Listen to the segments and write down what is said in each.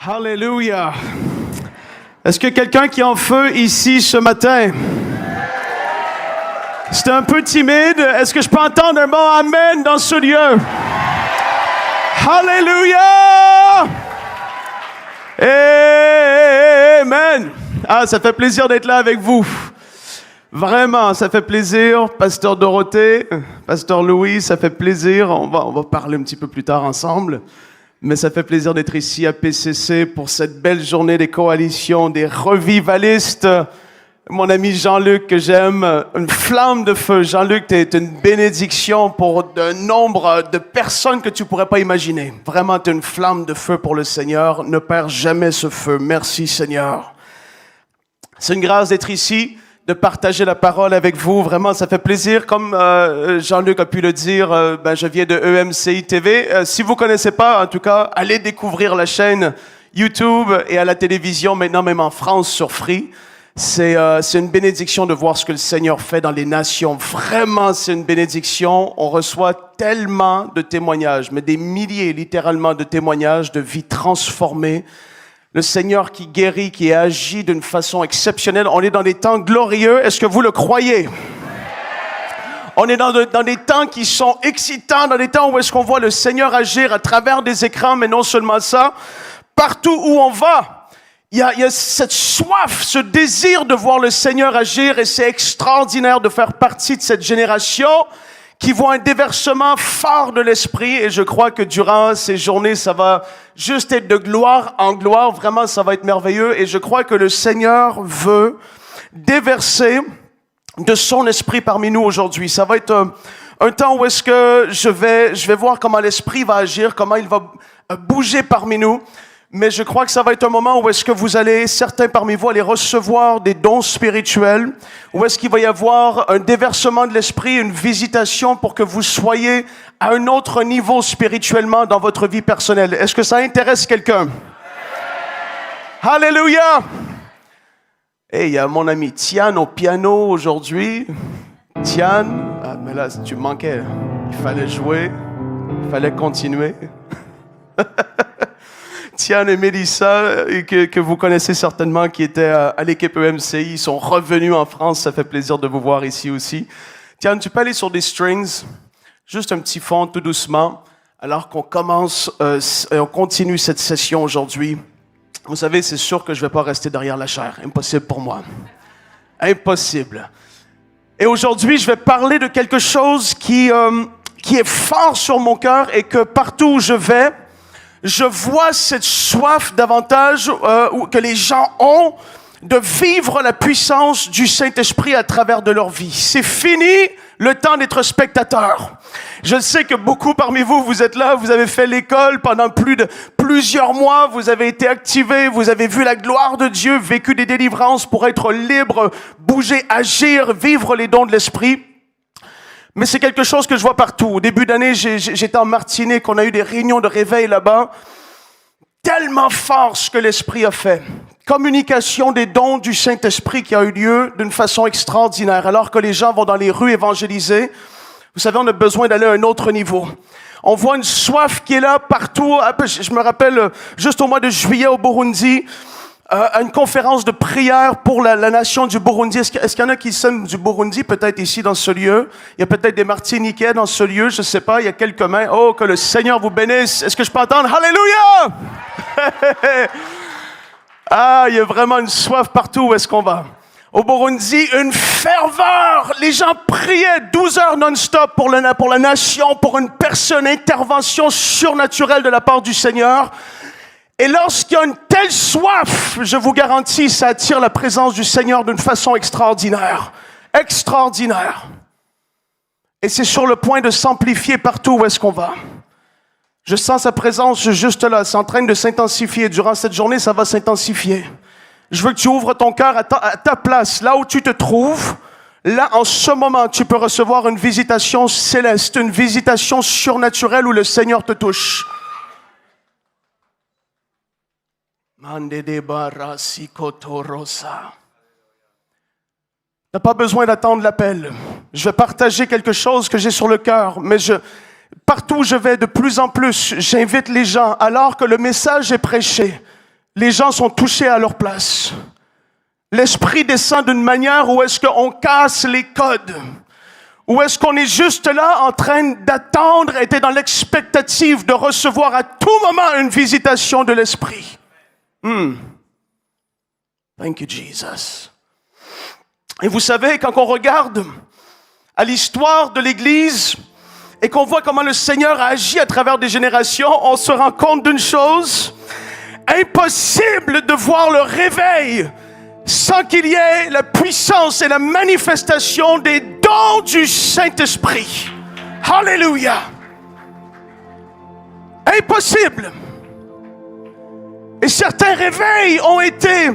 Alléluia. Est-ce qu'il y a quelqu'un qui est en feu ici ce matin? C'était un peu timide. Est-ce que je peux entendre un bon amen dans ce lieu? Alléluia. Amen. Ah, ça fait plaisir d'être là avec vous. Vraiment, ça fait plaisir. Pasteur Dorothée, Pasteur Louis, ça fait plaisir. On va parler un petit peu plus tard ensemble. Mais ça fait plaisir d'être ici à PCC pour cette belle journée des coalitions, des revivalistes. Mon ami Jean-Luc, que j'aime, une flamme de feu. Jean-Luc, tu es une bénédiction pour un nombre de personnes que tu pourrais pas imaginer. Vraiment, tu es une flamme de feu pour le Seigneur. Ne perds jamais ce feu. Merci, Seigneur. C'est une grâce d'être ici, de partager la parole avec vous. Vraiment, ça fait plaisir. Comme Jean-Luc a pu le dire, je viens de EMCI TV. Si vous connaissez pas, en tout cas, allez découvrir la chaîne YouTube et à la télévision, maintenant même en France sur Free. C'est une bénédiction de voir ce que le Seigneur fait dans les nations. Vraiment, c'est une bénédiction. On reçoit tellement de témoignages, mais des milliers, littéralement, de témoignages de vies transformées. Le Seigneur qui guérit, qui agit d'une façon exceptionnelle. On est dans des temps glorieux. Est-ce que vous le croyez? On est dans des temps qui sont excitants, dans des temps où est-ce qu'on voit le Seigneur agir à travers des écrans, mais non seulement ça. Partout où on va, il y a cette soif, ce désir de voir le Seigneur agir, et c'est extraordinaire de faire partie de cette génération qui voit un déversement fort de l'Esprit, et je crois que durant ces journées, ça va juste être de gloire en gloire. Vraiment, ça va être merveilleux, et je crois que le Seigneur veut déverser de son Esprit parmi nous aujourd'hui. Ça va être un temps où est-ce que je vais voir comment l'Esprit va agir, comment il va bouger parmi nous. Mais je crois que ça va être un moment où est-ce que vous allez, certains parmi vous, aller recevoir des dons spirituels, où est-ce qu'il va y avoir un déversement de l'esprit, une visitation pour que vous soyez à un autre niveau spirituellement dans votre vie personnelle. Est-ce que ça intéresse quelqu'un? Alléluia! Et il y a mon ami Tian au piano aujourd'hui. Tian, mais là, tu manquais. Il fallait jouer, il fallait continuer. Tian et Mélissa, que vous connaissez certainement, qui étaient à l'équipe EMCI, ils sont revenus en France. Ça fait plaisir de vous voir ici aussi. Tian, tu peux aller sur des strings, juste un petit fond, tout doucement, alors qu'on commence et on continue cette session aujourd'hui. Vous savez, c'est sûr que je ne vais pas rester derrière la chair. Impossible pour moi. Impossible. Et aujourd'hui, je vais parler de quelque chose qui est fort sur mon cœur, et que partout où je vais, je vois cette soif davantage que les gens ont de vivre la puissance du Saint-Esprit à travers de leur vie. C'est fini le temps d'être spectateur. Je sais que beaucoup parmi vous, vous êtes là, vous avez fait l'école pendant plusieurs mois, vous avez été activés, vous avez vu la gloire de Dieu, vécu des délivrances pour être libre, bouger, agir, vivre les dons de l'Esprit. Mais c'est quelque chose que je vois partout. Au début d'année, j'étais en Martinique, on a eu des réunions de réveil là-bas. Tellement fort ce que l'Esprit a fait. Communication des dons du Saint-Esprit qui a eu lieu d'une façon extraordinaire. Alors que les gens vont dans les rues évangéliser, vous savez, on a besoin d'aller à un autre niveau. On voit une soif qui est là partout. Je me rappelle, juste au mois de juillet au Burundi, à une conférence de prière pour la nation du Burundi. Est-ce qu'il y en a qui sont du Burundi, peut-être ici dans ce lieu? Il y a peut-être des Martiniquais dans ce lieu, je ne sais pas, il y a quelques mains. Oh, que le Seigneur vous bénisse. Est-ce que je peux entendre? Alléluia! Ah, il y a vraiment une soif partout où est-ce qu'on va. Au Burundi, une ferveur. Les gens priaient 12 heures non-stop pour la nation, pour une personne, intervention surnaturelle de la part du Seigneur. Et lorsqu'il y a une telle soif, je vous garantis, ça attire la présence du Seigneur d'une façon extraordinaire. Extraordinaire. Et c'est sur le point de s'amplifier partout où est-ce qu'on va. Je sens sa présence juste là. C'est en train de s'intensifier. Durant cette journée, ça va s'intensifier. Je veux que tu ouvres ton cœur à ta place, là où tu te trouves. Là, en ce moment, tu peux recevoir une visitation céleste, une visitation surnaturelle où le Seigneur te touche. T'as pas besoin d'attendre l'appel. Je vais partager quelque chose que j'ai sur le cœur, mais partout où je vais, de plus en plus, j'invite les gens, alors que le message est prêché, les gens sont touchés à leur place. L'Esprit descend d'une manière où est-ce qu'on casse les codes. Ou est-ce qu'on est juste là en train d'attendre, être dans l'expectative de recevoir à tout moment une visitation de l'Esprit? Thank you, Jesus. Et vous savez, quand on regarde à l'histoire de l'Église et qu'on voit comment le Seigneur a agi à travers des générations, on se rend compte d'une chose: impossible de voir le réveil sans qu'il y ait la puissance et la manifestation des dons du Saint-Esprit. Alléluia! Impossible. Et certains réveils ont été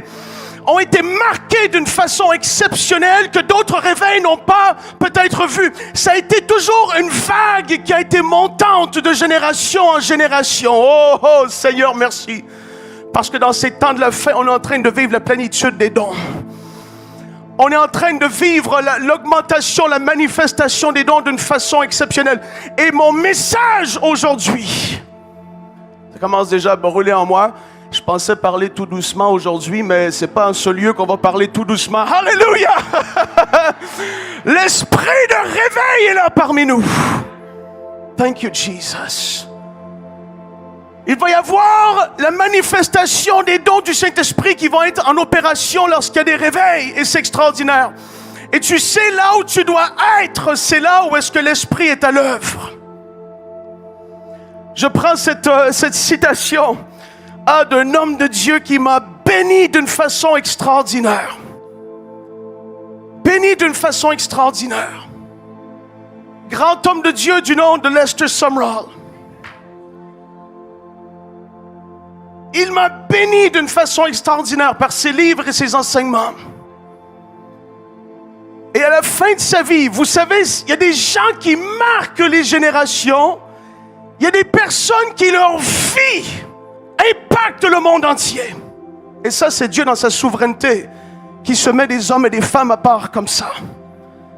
marqués d'une façon exceptionnelle que d'autres réveils n'ont pas peut-être vu. Ça a été toujours une vague qui a été montante de génération en génération. Oh, Seigneur, merci. Parce que dans ces temps de la fin, on est en train de vivre la plénitude des dons. On est en train de vivre l'augmentation, la manifestation des dons d'une façon exceptionnelle. Et mon message aujourd'hui, ça commence déjà à brûler en moi. Je pensais parler tout doucement aujourd'hui, mais c'est pas en ce lieu qu'on va parler tout doucement. Alléluia! L'esprit de réveil est là parmi nous. Thank you, Jesus. Il va y avoir la manifestation des dons du Saint-Esprit qui vont être en opération lorsqu'il y a des réveils, et c'est extraordinaire. Et tu sais, là où tu dois être, c'est là où est-ce que l'Esprit est à l'œuvre. Je prends cette citation d'un homme de Dieu qui m'a béni d'une façon extraordinaire. Béni d'une façon extraordinaire. Grand homme de Dieu du nom de Lester Sumrall. Il m'a béni d'une façon extraordinaire par ses livres et ses enseignements. Et à la fin de sa vie, vous savez, il y a des gens qui marquent les générations. Il y a des personnes qui leur vie impacte le monde entier. Et ça, c'est Dieu dans sa souveraineté qui se met des hommes et des femmes à part comme ça.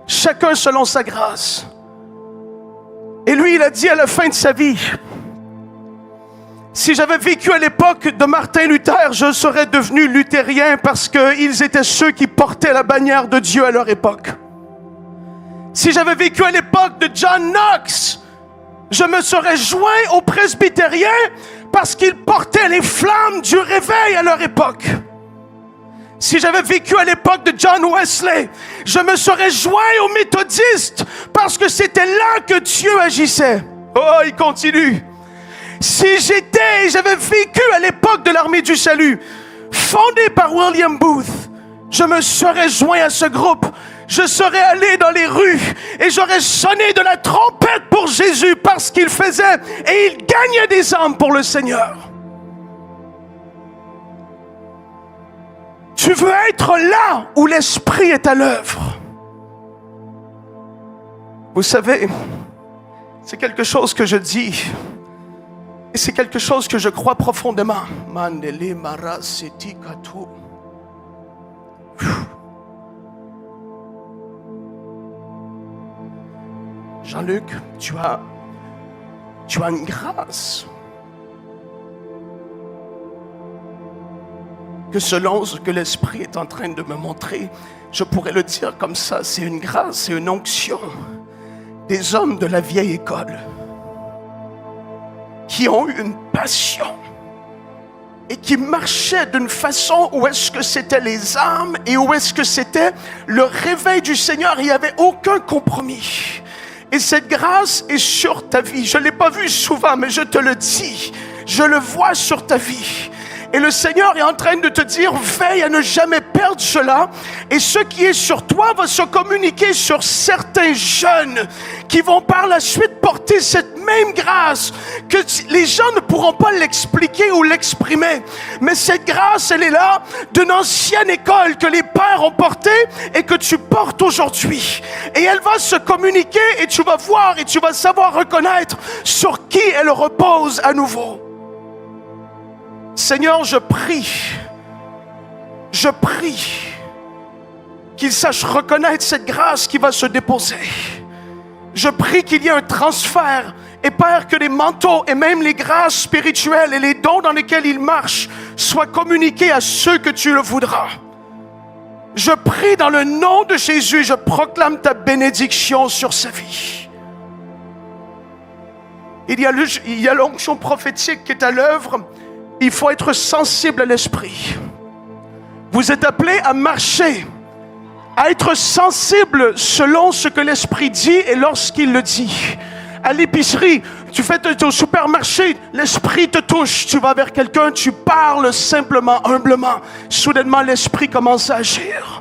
Chacun selon sa grâce. Et lui, il a dit à la fin de sa vie: si j'avais vécu à l'époque de Martin Luther, je serais devenu luthérien parce qu'ils étaient ceux qui portaient la bannière de Dieu à leur époque. Si j'avais vécu à l'époque de John Knox, je me serais joint aux presbytériens parce qu'ils portaient les flammes du réveil à leur époque. Si j'avais vécu à l'époque de John Wesley, je me serais joint aux méthodistes parce que c'était là que Dieu agissait. Oh, il continue. Si j'avais vécu à l'époque de l'Armée du Salut, fondée par William Booth, je me serais joint à ce groupe. Je serais allé dans les rues et j'aurais sonné de la trompette pour Jésus parce qu'il faisait et il gagnait des âmes pour le Seigneur. Tu veux être là où l'Esprit est à l'œuvre. Vous savez, c'est quelque chose que je dis et c'est quelque chose que je crois profondément. Mandele mara seti katu. Jean-Luc, tu as une grâce que selon ce que l'Esprit est en train de me montrer, je pourrais le dire comme ça, c'est une grâce, c'est une onction des hommes de la vieille école qui ont eu une passion et qui marchaient d'une façon où est-ce que c'était les âmes et où est-ce que c'était le réveil du Seigneur. Il n'y avait aucun compromis. Et cette grâce est sur ta vie. Je ne l'ai pas vu souvent, mais je te le dis. Je le vois sur ta vie. Et le Seigneur est en train de te dire, veille à ne jamais perdre cela. Et ce qui est sur toi va se communiquer sur certains jeunes qui vont par la suite porter cette même grâce que les gens ne pourront pas l'expliquer ou l'exprimer. Mais cette grâce, elle est là d'une ancienne école que les pères ont portée et que tu portes aujourd'hui. Et elle va se communiquer et tu vas voir et tu vas savoir reconnaître sur qui elle repose à nouveau. Seigneur, je prie qu'il sache reconnaître cette grâce qui va se déposer. Je prie qu'il y ait un transfert Et Père, que les manteaux et même les grâces spirituelles et les dons dans lesquels il marche soient communiqués à ceux que tu le voudras. Je prie dans le nom de Jésus, je proclame ta bénédiction sur sa vie. Il y a l'onction prophétique qui est à l'œuvre. Il faut être sensible à l'esprit. Vous êtes appelés à marcher, à être sensible selon ce que l'esprit dit et lorsqu'il le dit. À l'épicerie, tu fais au supermarché, l'esprit te touche, tu vas vers quelqu'un, tu parles simplement, humblement. Soudainement, l'esprit commence à agir.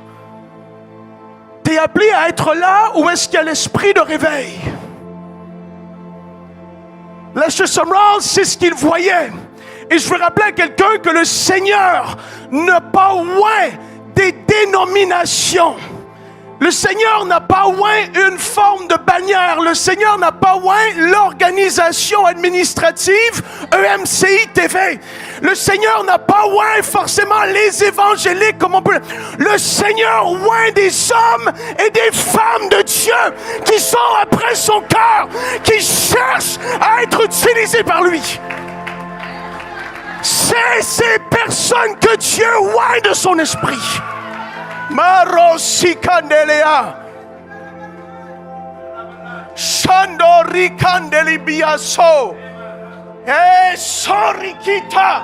Tu es appelé à être là où est-ce qu'il y a l'esprit de réveil. Lester Sumrall, c'est ce qu'il voyait. Et je veux rappeler à quelqu'un que le Seigneur n'a pas oint des dénominations. Le Seigneur n'a pas oint une forme de bannière. Le Seigneur n'a pas oint l'organisation administrative EMCI TV. Le Seigneur n'a pas oint forcément les évangéliques comme on peut. Le Seigneur oint des hommes et des femmes de Dieu qui sont après son cœur, qui cherchent à être utilisés par lui. C'est ces personnes que Dieu oint de son esprit. Marosi Candelea Shandori Candeli Biaso Sorikita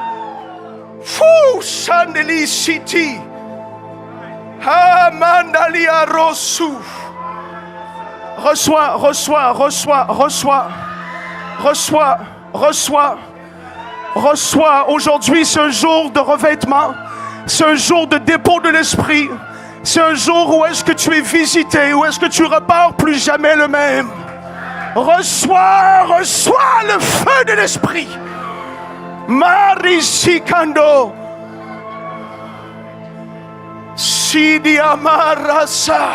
Fu Shandeli City Amandalia Rosu. Reçois. Aujourd'hui, c'est un jour de revêtement. C'est un jour de dépôt de l'esprit. C'est un jour où est-ce que tu es visité, où est-ce que tu repars plus jamais le même. Reçois le feu de l'esprit. Marisikando. Sidi Amarasa.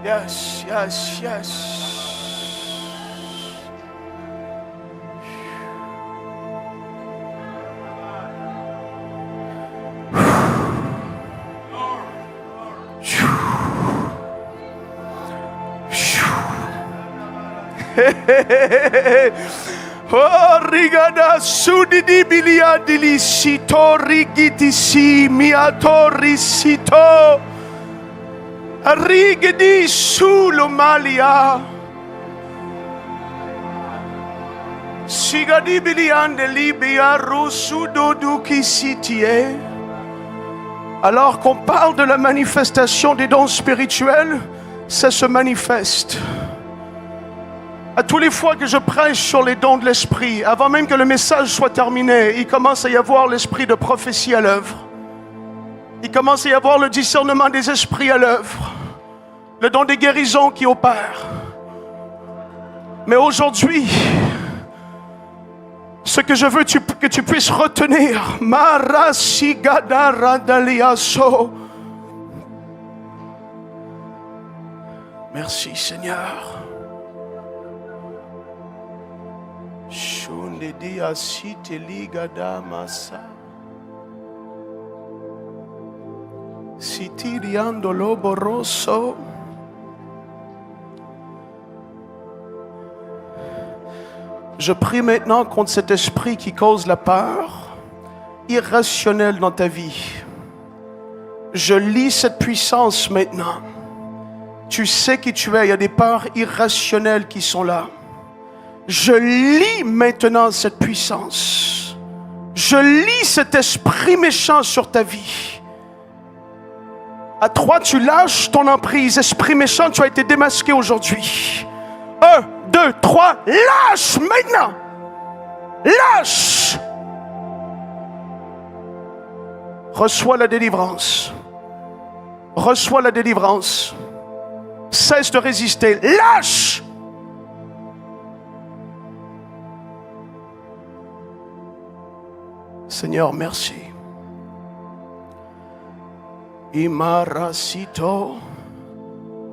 Yes. Oh, rigada sudidi bilia dilisito rigitisi miatori sito. Rigidi sulo malia. Sigadi biliande libia rusudo dukisitie. Alors qu'on parle de la manifestation des dons spirituels, ça se manifeste. À tous les fois que je prêche sur les dons de l'esprit, avant même que le message soit terminé, il commence à y avoir l'esprit de prophétie à l'œuvre. Il commence à y avoir le discernement des esprits à l'œuvre. Le don des guérisons qui opère. Mais aujourd'hui, ce que je veux que tu puisses retenir, merci Seigneur. Je prie maintenant contre cet esprit qui cause la peur irrationnelle dans ta vie. Je lis cette puissance maintenant. Tu sais qui tu es, il y a des peurs irrationnelles qui sont là. Je lis maintenant cette puissance. Je lis cet esprit méchant sur ta vie. À 3, tu lâches ton emprise. Esprit méchant, tu as été démasqué aujourd'hui. 1, 2, 3, lâche maintenant. Lâche. Reçois la délivrance. Reçois la délivrance. Cesse de résister. Lâche. Seigneur, merci. Imarasito.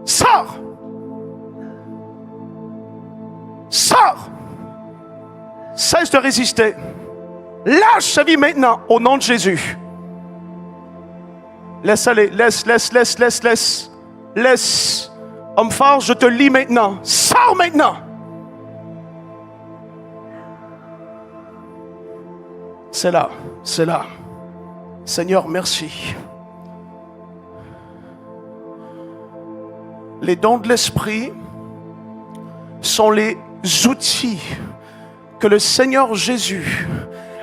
Sors. cesse de résister. Lâche sa vie maintenant, au nom de Jésus. Laisse aller, laisse. Laisse. Homme fort, je te lis maintenant. Sors maintenant. C'est là. Seigneur, merci. Les dons de l'Esprit sont les outils que le Seigneur Jésus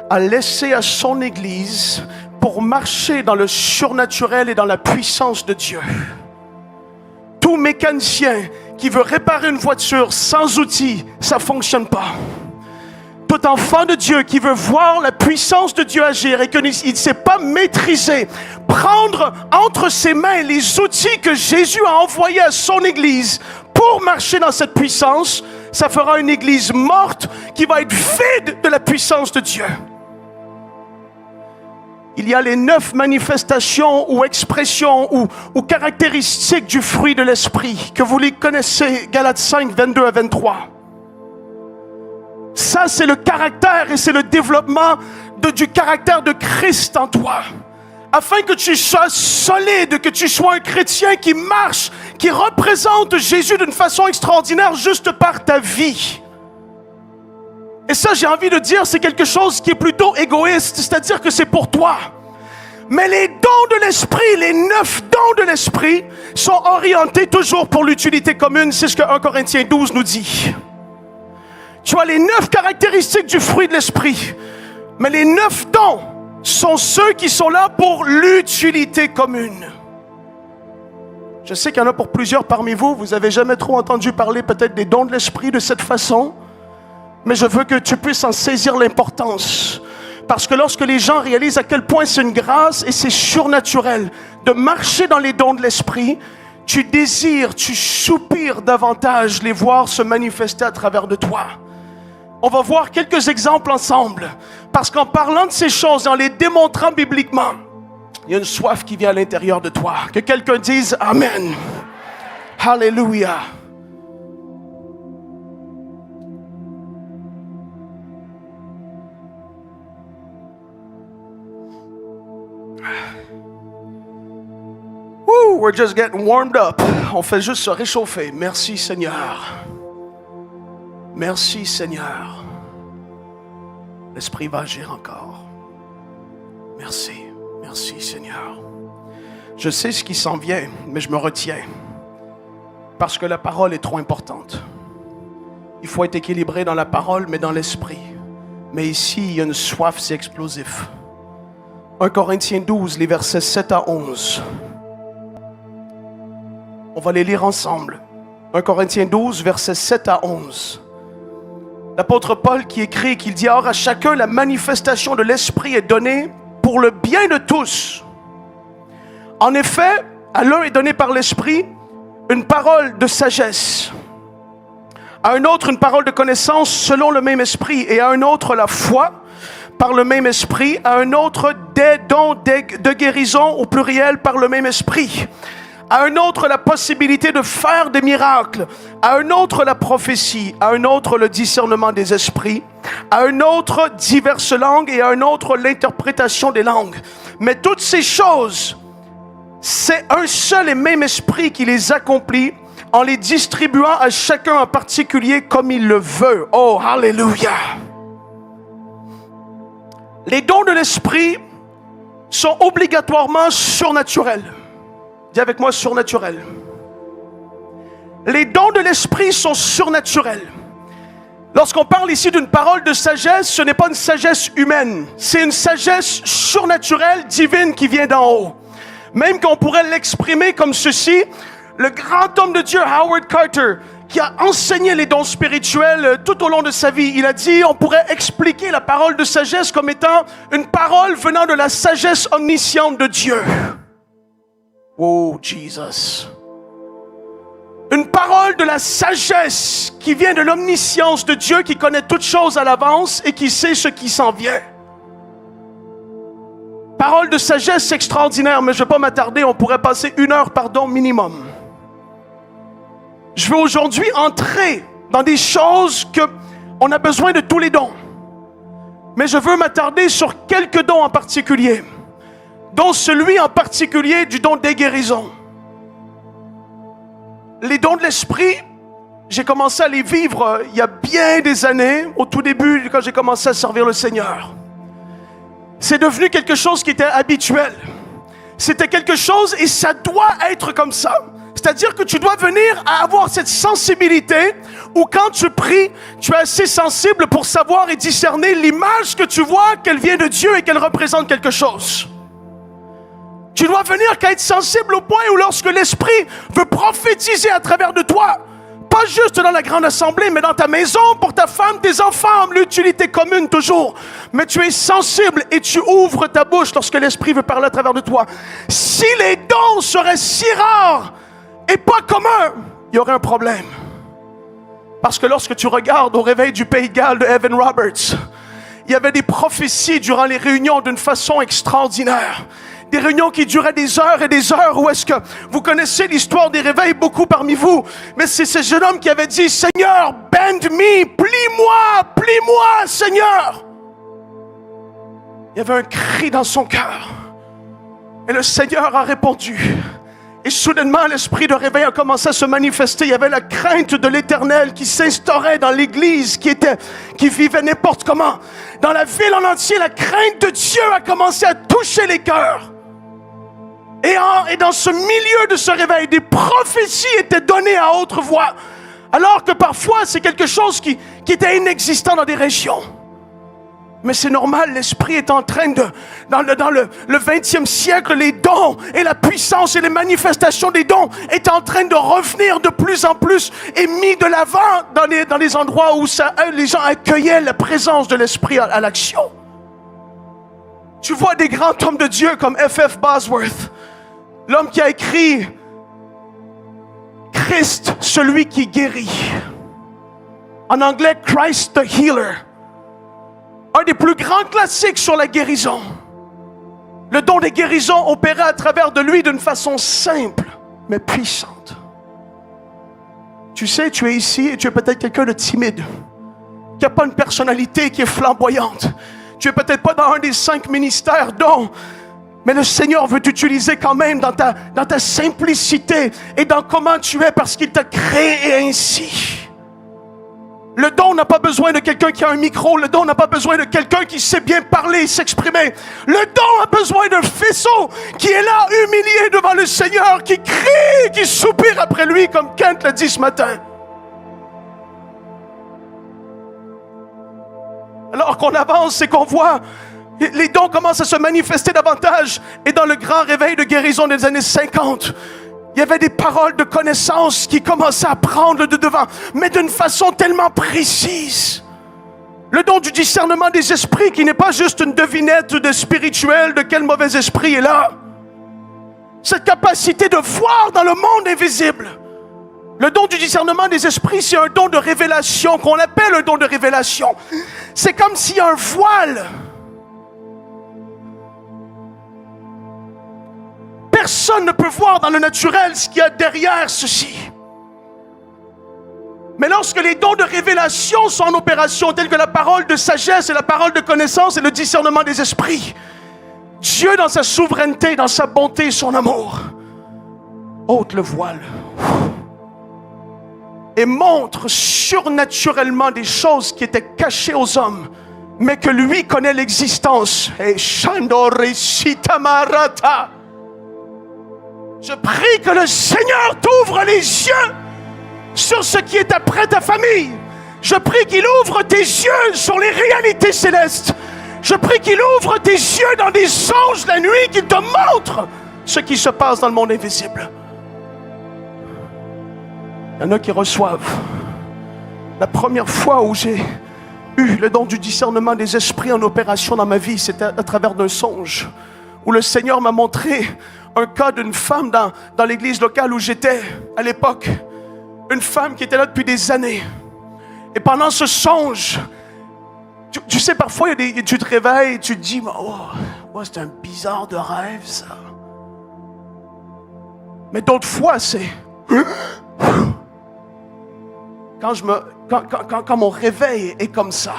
a laissés à son Église pour marcher dans le surnaturel et dans la puissance de Dieu. Tout mécanicien qui veut réparer une voiture sans outils, ça ne fonctionne pas. Tout enfant de Dieu qui veut voir la puissance de Dieu agir et qu'il ne sait pas maîtriser, prendre entre ses mains les outils que Jésus a envoyés à son Église pour marcher dans cette puissance, ça fera une Église morte qui va être vide de la puissance de Dieu. Il y a les 9 manifestations ou expressions ou caractéristiques du fruit de l'Esprit, que vous les connaissez, Galates 5, 22 à 23. Ça, c'est le caractère et c'est le développement du caractère de Christ en toi. Afin que tu sois solide, que tu sois un chrétien qui marche, qui représente Jésus d'une façon extraordinaire juste par ta vie. Et ça, j'ai envie de dire, c'est quelque chose qui est plutôt égoïste, c'est-à-dire que c'est pour toi. Mais les dons de l'Esprit, les 9 dons de l'Esprit, sont orientés toujours pour l'utilité commune. C'est ce que 1 Corinthiens 12 nous dit. Tu as les 9 caractéristiques du fruit de l'Esprit. Mais les 9 dons sont ceux qui sont là pour l'utilité commune. Je sais qu'il y en a pour plusieurs parmi vous. Vous n'avez jamais trop entendu parler peut-être des dons de l'Esprit de cette façon. Mais je veux que tu puisses en saisir l'importance. Parce que lorsque les gens réalisent à quel point c'est une grâce et c'est surnaturel de marcher dans les dons de l'Esprit, tu désires, tu soupires davantage les voir se manifester à travers de toi. On va voir quelques exemples ensemble. Parce qu'en parlant de ces choses, en les démontrant bibliquement, il y a une soif qui vient à l'intérieur de toi. Que quelqu'un dise Amen. Alléluia. Woo, we're just getting warmed up. On fait juste se réchauffer. Merci Seigneur. Merci Seigneur. L'Esprit va agir encore. Merci. Merci Seigneur. Je sais ce qui s'en vient, mais je me retiens. Parce que la parole est trop importante. Il faut être équilibré dans la parole, mais dans l'esprit. Mais ici, il y a une soif, c'est explosif. 1 Corinthiens 12, les versets 7 à 11. On va les lire ensemble. 1 Corinthiens 12, versets 7 à 11. L'apôtre Paul qui écrit, qu'il dit « Or à chacun la manifestation de l'Esprit est donnée pour le bien de tous. En effet, à l'un est donné par l'Esprit une parole de sagesse, à un autre une parole de connaissance selon le même Esprit, et à un autre la foi par le même Esprit, à un autre des dons de guérison au pluriel par le même Esprit, à un autre la possibilité de faire des miracles, à un autre la prophétie, à un autre le discernement des esprits, à un autre diverses langues et à un autre l'interprétation des langues. Mais toutes ces choses, c'est un seul et même esprit qui les accomplit en les distribuant à chacun en particulier comme il le veut. Oh, alléluia! Les dons de l'esprit sont obligatoirement surnaturels. Dis avec moi, surnaturel. Les dons de l'esprit sont surnaturels. Lorsqu'on parle ici d'une parole de sagesse, ce n'est pas une sagesse humaine. C'est une sagesse surnaturelle, divine qui vient d'en haut. Même qu'on pourrait l'exprimer comme ceci, le grand homme de Dieu, Howard Carter, qui a enseigné les dons spirituels tout au long de sa vie, il a dit, on pourrait expliquer la parole de sagesse comme étant une parole venant de la sagesse omnisciente de Dieu. Oh, Jesus. Une parole de la sagesse qui vient de l'omniscience de Dieu, qui connaît toutes choses à l'avance et qui sait ce qui s'en vient. Parole de sagesse extraordinaire, mais je ne vais pas m'attarder, on pourrait passer 1 heure par don minimum. Je veux aujourd'hui entrer dans des choses que on a besoin de tous les dons. Mais je veux m'attarder sur quelques dons en particulier, dont celui en particulier du don des guérisons. Les dons de l'esprit, j'ai commencé à les vivre il y a bien des années, au tout début, quand j'ai commencé à servir le Seigneur. C'est devenu quelque chose qui était habituel. C'était quelque chose, et ça doit être comme ça. C'est-à-dire que tu dois venir à avoir cette sensibilité où quand tu pries, tu es assez sensible pour savoir et discerner l'image que tu vois, qu'elle vient de Dieu et qu'elle représente quelque chose. Tu dois venir qu'à être sensible au point où lorsque l'Esprit veut prophétiser à travers de toi, pas juste dans la grande assemblée, mais dans ta maison, pour ta femme, tes enfants, l'utilité commune toujours. Mais tu es sensible et tu ouvres ta bouche lorsque l'Esprit veut parler à travers de toi. Si les dons seraient si rares et pas communs, il y aurait un problème. Parce que lorsque tu regardes au réveil du Pays de Galles de Evan Roberts, il y avait des prophéties durant les réunions d'une façon extraordinaire. Des réunions qui duraient des heures et des heures. Où est-ce que vous connaissez l'histoire des réveils, beaucoup parmi vous. Mais c'est ce jeune homme qui avait dit, Seigneur, bend me, plie-moi, Seigneur. Il y avait un cri dans son cœur. Et le Seigneur a répondu. Et soudainement, l'esprit de réveil a commencé à se manifester. Il y avait la crainte de l'Éternel qui s'instaurait dans l'Église, qui vivait n'importe comment. Dans la ville en entier, la crainte de Dieu a commencé à toucher les cœurs. Et dans ce milieu de ce réveil, des prophéties étaient données à haute voix. Alors que parfois, c'est quelque chose qui était inexistant dans des régions. Mais c'est normal, l'Esprit est en train de... Dans le 20e siècle, les dons et la puissance et les manifestations des dons est en train de revenir de plus en plus et mis de l'avant dans les endroits où les gens accueillaient la présence de l'Esprit à l'action. Tu vois des grands hommes de Dieu comme F.F. Bosworth, l'homme qui a écrit « Christ, celui qui guérit ». En anglais, « Christ the Healer ». Un des plus grands classiques sur la guérison. Le don des guérisons opérait à travers de lui d'une façon simple, mais puissante. Tu sais, tu es ici et tu es peut-être quelqu'un de timide, qui n'a pas une personnalité qui est flamboyante. Tu es peut-être pas dans un des 5 ministères dons, mais le Seigneur veut t'utiliser quand même dans ta simplicité et dans comment tu es parce qu'il t'a créé ainsi. Le don n'a pas besoin de quelqu'un qui a un micro. Le don n'a pas besoin de quelqu'un qui sait bien parler et s'exprimer. Le don a besoin d'un faisceau qui est là, humilié devant le Seigneur, qui crie, qui soupire après lui, comme Kent l'a dit ce matin. Alors qu'on avance et qu'on voit, les dons commencent à se manifester davantage. Et dans le grand réveil de guérison des années 50, il y avait des paroles de connaissance qui commençaient à prendre le devant, mais d'une façon tellement précise. Le don du discernement des esprits, qui n'est pas juste une devinette de spirituel, de quel mauvais esprit est là. Cette capacité de voir dans le monde invisible. Le don du discernement des esprits, c'est un don de révélation, qu'on appelle un don de révélation. C'est comme s'il y a un voile. Personne ne peut voir dans le naturel ce qu'il y a derrière ceci. Mais lorsque les dons de révélation sont en opération, tels que la parole de sagesse et la parole de connaissance et le discernement des esprits, Dieu, dans sa souveraineté, dans sa bonté et son amour, ôte le voile et montre surnaturellement des choses qui étaient cachées aux hommes, mais que lui connaît l'existence. Et Shandore Sitamarata. Je prie que le Seigneur t'ouvre les yeux sur ce qui est après ta famille. Je prie qu'il ouvre tes yeux sur les réalités célestes. Je prie qu'il ouvre tes yeux dans des songes la nuit, qu'il te montre ce qui se passe dans le monde invisible. Il y en a qui reçoivent. La première fois où j'ai eu le don du discernement des esprits en opération dans ma vie, c'était à travers d'un songe où le Seigneur m'a montré un cas d'une femme dans l'église locale où j'étais à l'époque. Une femme qui était là depuis des années. Et pendant ce songe, tu sais, parfois tu te réveilles et tu te dis, oh, c'est un bizarre de rêve ça. Mais d'autres fois, c'est... Quand mon réveil est comme ça,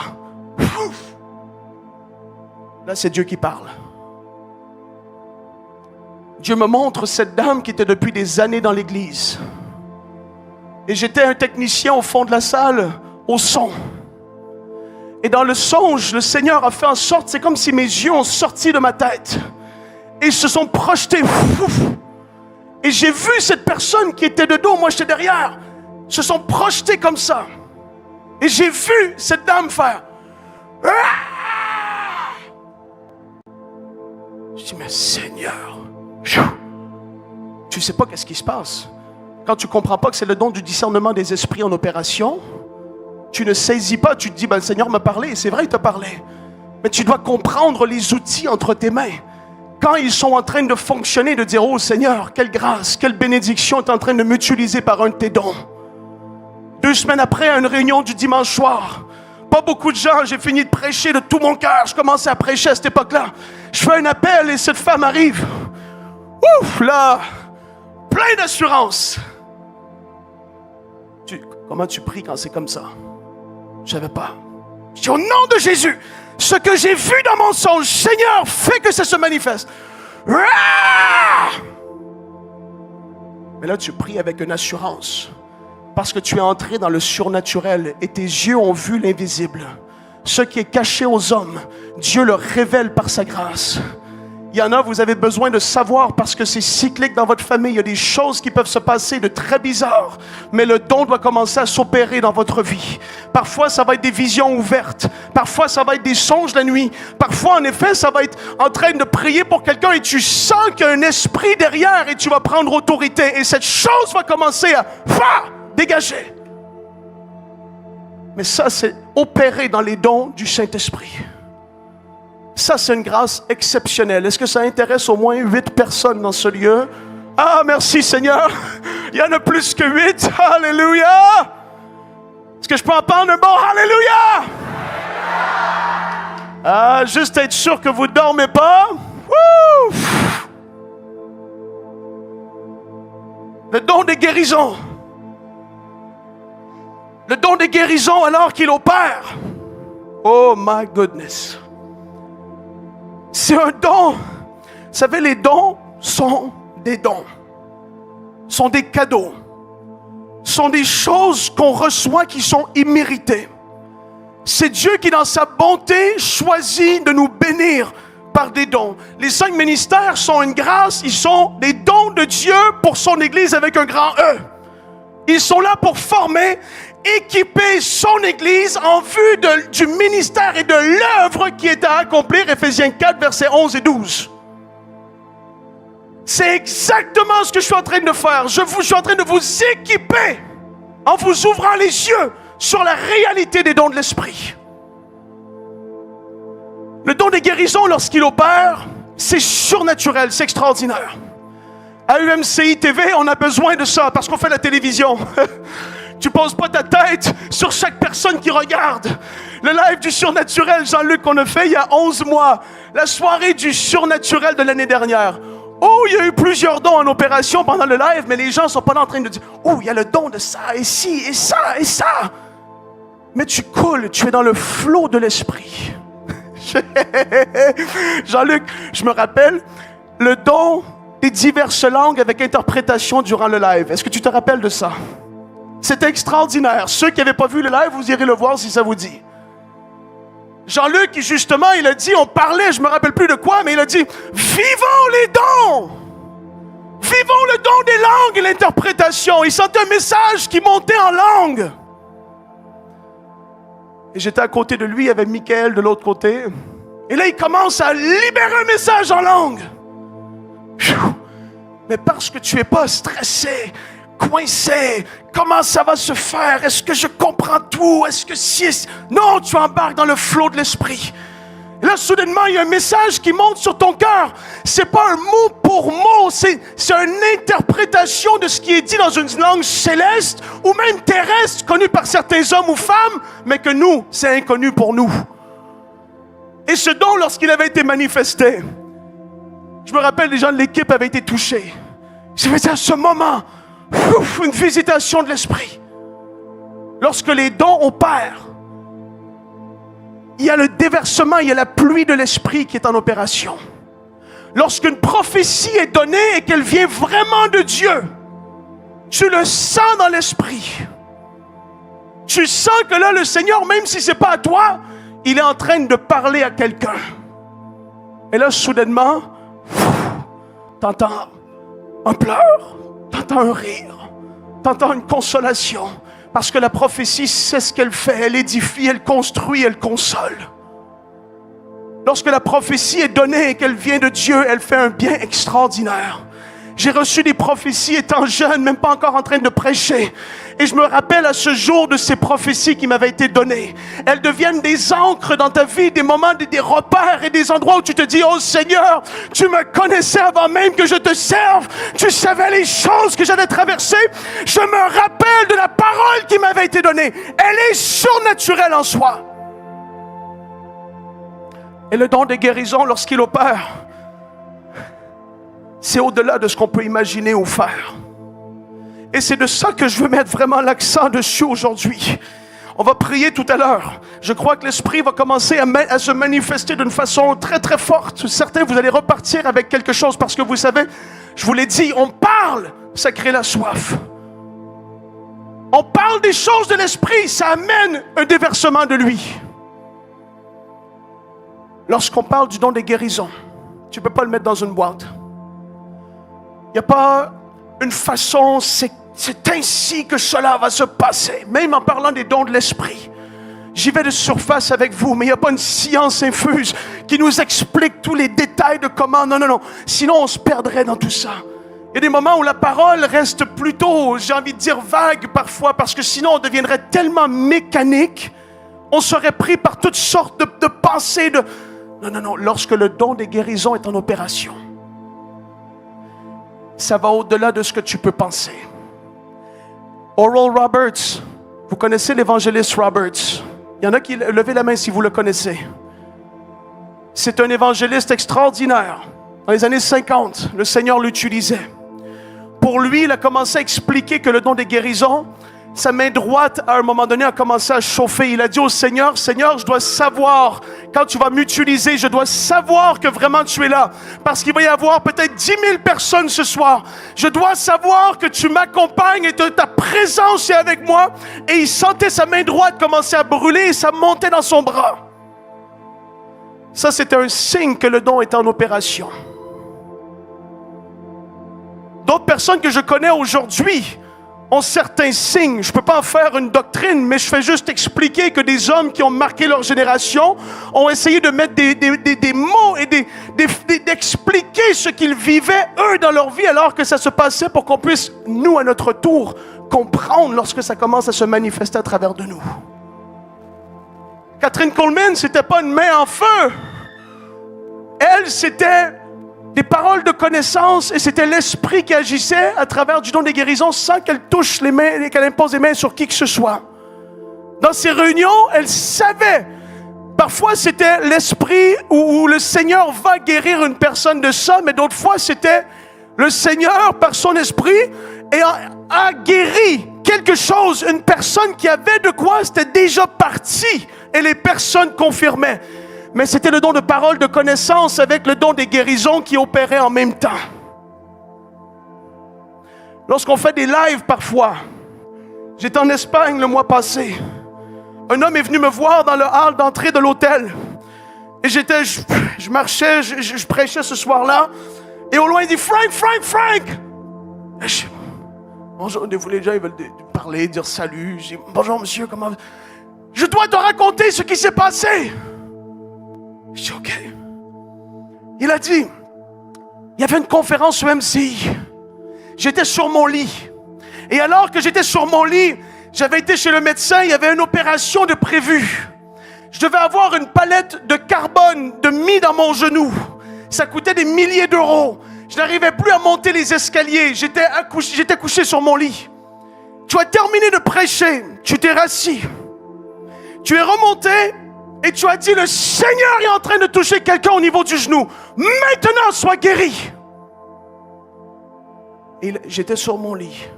Là, c'est Dieu qui parle. Dieu me montre cette dame qui était depuis des années dans l'église. Et j'étais un technicien au fond de la salle, au son. Et dans le songe, le Seigneur a fait en sorte, c'est comme si mes yeux ont sorti de ma tête. Et ils se sont projetés. Et j'ai vu cette personne qui était de dos, moi j'étais derrière, se sont projetés comme ça. Et j'ai vu cette dame faire. Je dis, mais Seigneur, tu ne sais pas qu'est-ce qui se passe. Quand tu ne comprends pas que c'est le don du discernement des esprits en opération, tu ne saisis pas, tu te dis, ben, le Seigneur m'a parlé, et c'est vrai, il t'a parlé. Mais tu dois comprendre les outils entre tes mains. Quand ils sont en train de fonctionner, de dire, oh Seigneur, quelle grâce, quelle bénédiction est en train de m'utiliser par un de tes dons. 2 semaines après, à une réunion du dimanche soir, pas beaucoup de gens, j'ai fini de prêcher de tout mon cœur. Je commençais à prêcher à cette époque-là. Je fais un appel et cette femme arrive. Ouf, là, plein d'assurance. Comment tu pries quand c'est comme ça? Je ne savais pas. Je dis, au nom de Jésus, ce que j'ai vu dans mon songe, Seigneur, fais que ça se manifeste. Mais là, tu pries avec une assurance. Parce que tu es entré dans le surnaturel et tes yeux ont vu l'invisible. Ce qui est caché aux hommes, Dieu le révèle par sa grâce. Il y en a, vous avez besoin de savoir parce que c'est cyclique dans votre famille. Il y a des choses qui peuvent se passer de très bizarres. Mais le don doit commencer à s'opérer dans votre vie. Parfois, ça va être des visions ouvertes. Parfois, ça va être des songes la nuit. Parfois, en effet, ça va être en train de prier pour quelqu'un et tu sens qu'il y a un esprit derrière et tu vas prendre autorité. Et cette chose va commencer à dégager. Mais ça, c'est opéré dans les dons du Saint-Esprit. Ça, c'est une grâce exceptionnelle. Est-ce que ça intéresse au moins 8 personnes dans ce lieu? Ah, merci Seigneur. Il y en a plus que 8. Alléluia. Est-ce que je peux entendre un bon Alléluia? Ah, juste être sûr que vous ne dormez pas. Wouh! Le don des guérisons. Le don des guérisons alors qu'il opère. Oh my goodness. C'est un don. Vous savez, les dons sont des dons. Sont des cadeaux. Sont des choses qu'on reçoit qui sont imméritées. C'est Dieu qui, dans sa bonté, choisit de nous bénir par des dons. Les 5 ministères sont une grâce. Ils sont des dons de Dieu pour son Église avec un grand E. Ils sont là pour former, équiper son Église en vue du ministère et de l'œuvre qui est à accomplir. Éphésiens 4, versets 11 et 12. C'est exactement ce que je suis en train de faire. Je suis en train de vous équiper en vous ouvrant les yeux sur la réalité des dons de l'Esprit. Le don des guérisons, lorsqu'il opère, c'est surnaturel, c'est extraordinaire. À UMCI TV, on a besoin de ça parce qu'on fait la télévision. Tu poses pas ta tête sur chaque personne qui regarde. Le live du surnaturel, Jean-Luc, qu'on a fait il y a 11 mois. La soirée du surnaturel de l'année dernière. Oh, il y a eu plusieurs dons en opération pendant le live, mais les gens ne sont pas là en train de dire « Oh, il y a le don de ça, et ci, et ça, et ça. » Mais tu coules, tu es dans le flot de l'esprit. Jean-Luc, je me rappelle, le don des diverses langues avec interprétation durant le live. Est-ce que tu te rappelles de ça? C'était extraordinaire. Ceux qui n'avaient pas vu le live, vous irez le voir si ça vous dit. Jean-Luc, justement, il a dit, on parlait, je ne me rappelle plus de quoi, mais il a dit, vivons les dons! Vivons le don des langues et l'interprétation. Il sentait un message qui montait en langue. Et j'étais à côté de lui, il y avait Michael de l'autre côté. Et là, il commence à libérer un message en langue. Mais parce que tu n'es pas stressé, coincé, comment ça va se faire? Est-ce que je comprends tout? Est-ce que si... Non, tu embarques dans le flot de l'esprit. Et là, soudainement, il y a un message qui monte sur ton cœur. C'est pas un mot pour mot, c'est une interprétation de ce qui est dit dans une langue céleste ou même terrestre, connue par certains hommes ou femmes, mais que nous, c'est inconnu pour nous. Et ce don, lorsqu'il avait été manifesté, je me rappelle, les gens de l'équipe avaient été touchés. Je vais dire, à ce moment, une visitation de l'esprit. Lorsque les dons opèrent, il y a le déversement, il y a la pluie de l'esprit qui est en opération. Lorsqu'une prophétie est donnée et qu'elle vient vraiment de Dieu, tu le sens dans l'esprit. Tu sens que là, le Seigneur, même si ce n'est pas à toi, il est en train de parler à quelqu'un. Et là, soudainement, t'entends un pleur, t'entends un rire, t'entends une consolation. Parce que la prophétie, c'est ce qu'elle fait. Elle édifie, elle construit, elle console. Lorsque la prophétie est donnée et qu'elle vient de Dieu, elle fait un bien extraordinaire. J'ai reçu des prophéties étant jeune, même pas encore en train de prêcher. Et je me rappelle à ce jour de ces prophéties qui m'avaient été données. Elles deviennent des ancres dans ta vie, des moments, des repères et des endroits où tu te dis, oh Seigneur, tu me connaissais avant même que je te serve. Tu savais les choses que j'allais traverser. Je me rappelle de la parole qui m'avait été donnée. Elle est surnaturelle en soi. Et le don de guérison, lorsqu'il opère, c'est au-delà de ce qu'on peut imaginer ou faire. Et c'est de ça que je veux mettre vraiment l'accent dessus aujourd'hui. On va prier tout à l'heure. Je crois que l'Esprit va commencer à se manifester d'une façon très très forte. Certains, vous allez repartir avec quelque chose parce que vous savez, je vous l'ai dit, on parle, ça crée la soif. On parle des choses de l'Esprit, ça amène un déversement de lui. Lorsqu'on parle du don des guérisons, tu ne peux pas le mettre dans une boîte. Il n'y a pas une façon, c'est ainsi que cela va se passer. Même en parlant des dons de l'esprit. J'y vais de surface avec vous, mais il n'y a pas une science infuse qui nous explique tous les détails de comment. Non. Sinon, on se perdrait dans tout ça. Il y a des moments où la parole reste plutôt, j'ai envie de dire, vague parfois, parce que sinon, on deviendrait tellement mécanique. On serait pris par toutes sortes de pensées. Non. Lorsque le don des guérisons est en opération, ça va au-delà de ce que tu peux penser. Oral Roberts, vous connaissez l'évangéliste Roberts? Il y en a qui levez la main si vous le connaissez. C'est un évangéliste extraordinaire. Dans les années 50, le Seigneur l'utilisait. Pour lui, il a commencé à expliquer que le don des guérisons, sa main droite, à un moment donné, a commencé à chauffer. Il a dit au Seigneur, Seigneur, je dois savoir, quand tu vas m'utiliser, je dois savoir que vraiment tu es là. Parce qu'il va y avoir peut-être 10 000 personnes ce soir. Je dois savoir que tu m'accompagnes et que ta présence est avec moi. Et il sentait sa main droite commencer à brûler et ça montait dans son bras. Ça, c'était un signe que le don était en opération. D'autres personnes que je connais aujourd'hui ont certains signes. Je ne peux pas en faire une doctrine, mais je fais juste expliquer que des hommes qui ont marqué leur génération ont essayé de mettre des mots et d'expliquer ce qu'ils vivaient, eux, dans leur vie, alors que ça se passait pour qu'on puisse, nous, à notre tour, comprendre lorsque ça commence à se manifester à travers de nous. Kathryn Kuhlman, c'était pas une main en feu. Elle, c'était des paroles de connaissance et c'était l'Esprit qui agissait à travers du don des guérisons sans qu'elle touche les mains et qu'elle impose les mains sur qui que ce soit. Dans ces réunions, elle savait. Parfois, c'était l'Esprit où le Seigneur va guérir une personne de ça, mais d'autres fois, c'était le Seigneur, par son Esprit, et a guéri quelque chose. Une personne qui avait de quoi, c'était déjà parti et les personnes confirmaient. Mais c'était le don de parole, de connaissance avec le don des guérisons qui opéraient en même temps. Lorsqu'on fait des lives parfois, j'étais en Espagne le mois passé. Un homme est venu me voir dans le hall d'entrée de l'hôtel. Et je marchais, je prêchais ce soir-là. Et au loin, il dit, Frank! Bonjour, les gens ils veulent parler, dire salut. Je dis, bonjour monsieur, comment... Je dois te raconter ce qui s'est passé. Je dis, OK. Il a dit, il y avait une conférence au MCI. J'étais sur mon lit. Et alors que j'étais sur mon lit, j'avais été chez le médecin, il y avait une opération de prévue. Je devais avoir une palette de carbone de mis dans mon genou. Ça coûtait des milliers d'euros. Je n'arrivais plus à monter les escaliers. J'étais couché sur mon lit. Tu as terminé de prêcher. Tu t'es rassis. Tu es remonté et tu as dit, le Seigneur est en train de toucher quelqu'un au niveau du genou. Maintenant, sois guéri. Et j'étais sur mon lit.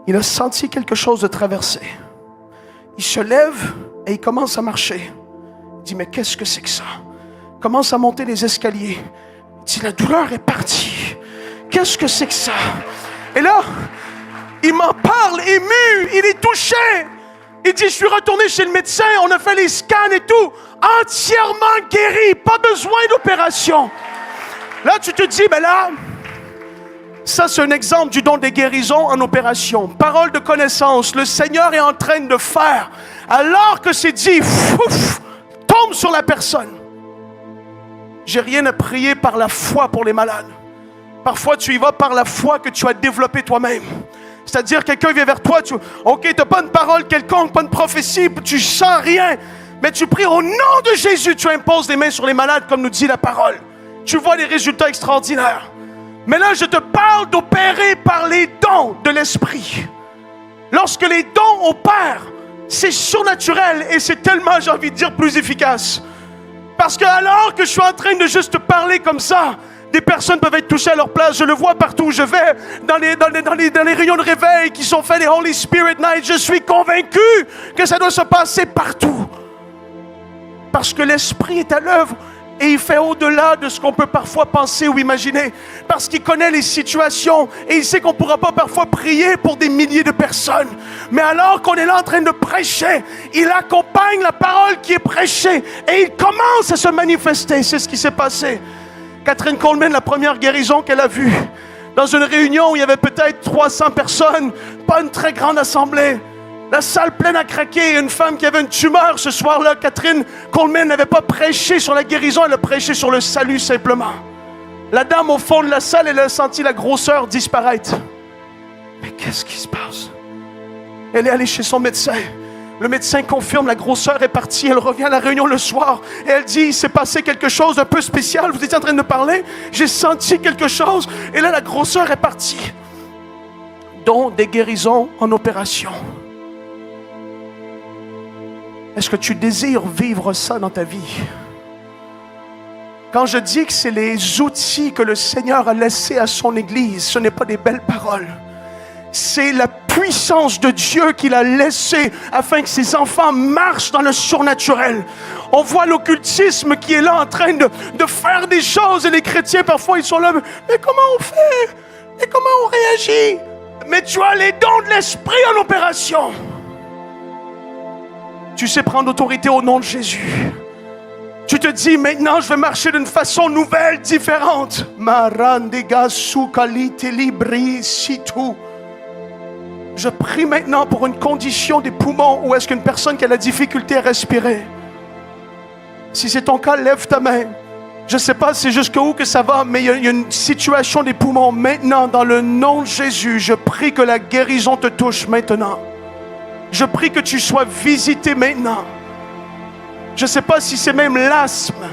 Il a senti quelque chose de traverser. Il se lève et il commence à marcher. Il dit, mais qu'est-ce que c'est que ça? Il commence à monter les escaliers. Il dit, la douleur est partie. Qu'est-ce que c'est que ça? Et là, il m'en parle, ému, il est touché. Il dit, je suis retourné chez le médecin, on a fait les scans et tout. Entièrement guéri, pas besoin d'opération. Là, tu te dis, ben là, ça c'est un exemple du don des guérisons en opération. Parole de connaissance, le Seigneur est en train de faire. Alors que c'est dit, fouf, tombe sur la personne. J'ai rien à prier par la foi pour les malades. Parfois, tu y vas par la foi que tu as développée toi-même. C'est-à-dire, quelqu'un vient vers toi, tu n'as pas une parole quelconque, pas une prophétie, tu sens rien. Mais tu pries au nom de Jésus, tu imposes les mains sur les malades, comme nous dit la parole. Tu vois les résultats extraordinaires. Mais là, je te parle d'opérer par les dons de l'Esprit. Lorsque les dons opèrent, c'est surnaturel et c'est tellement, j'ai envie de dire, plus efficace. Parce que alors que je suis en train de juste te parler comme ça, des personnes peuvent être touchées à leur place. Je le vois partout où je vais, dans les réunions de réveil qui sont faites, les Holy Spirit Night. Je suis convaincu que ça doit se passer partout. Parce que l'Esprit est à l'œuvre et il fait au-delà de ce qu'on peut parfois penser ou imaginer. Parce qu'il connaît les situations et il sait qu'on ne pourra pas parfois prier pour des milliers de personnes. Mais alors qu'on est là en train de prêcher, il accompagne la parole qui est prêchée et il commence à se manifester. C'est ce qui s'est passé. Catherine Coleman, la première guérison qu'elle a vue, dans une réunion où il y avait peut-être 300 personnes, pas une très grande assemblée. La salle pleine à craquer, une femme qui avait une tumeur ce soir-là. Catherine Coleman n'avait pas prêché sur la guérison, elle a prêché sur le salut simplement. La dame au fond de la salle, elle a senti la grosseur disparaître. Mais qu'est-ce qui se passe? Elle est allée chez son médecin. Le médecin confirme, la grosseur est partie. Elle revient à la réunion le soir et elle dit, il s'est passé quelque chose d'un peu spécial. Vous étiez en train de parler, j'ai senti quelque chose. Et là, la grosseur est partie. Don des guérisons en opération. Est-ce que tu désires vivre ça dans ta vie? Quand je dis que c'est les outils que le Seigneur a laissés à son Église, ce n'est pas des belles paroles. C'est la puissance de Dieu qu'il a laissée afin que ses enfants marchent dans le surnaturel. On voit l'occultisme qui est là en train de faire des choses et les chrétiens parfois ils sont là, mais comment on fait? Mais comment on réagit? Mais tu as les dons de l'Esprit en opération. Tu sais prendre autorité au nom de Jésus. Tu te dis maintenant je vais marcher d'une façon nouvelle, différente. Je prie maintenant pour une condition des poumons où est-ce qu'une personne qui a la difficulté à respirer. Si c'est ton cas, lève ta main. Je ne sais pas c'est jusqu'où que ça va, mais il y a une situation des poumons. Maintenant, dans le nom de Jésus, je prie que la guérison te touche maintenant. Je prie que tu sois visité maintenant. Je ne sais pas si c'est même l'asthme.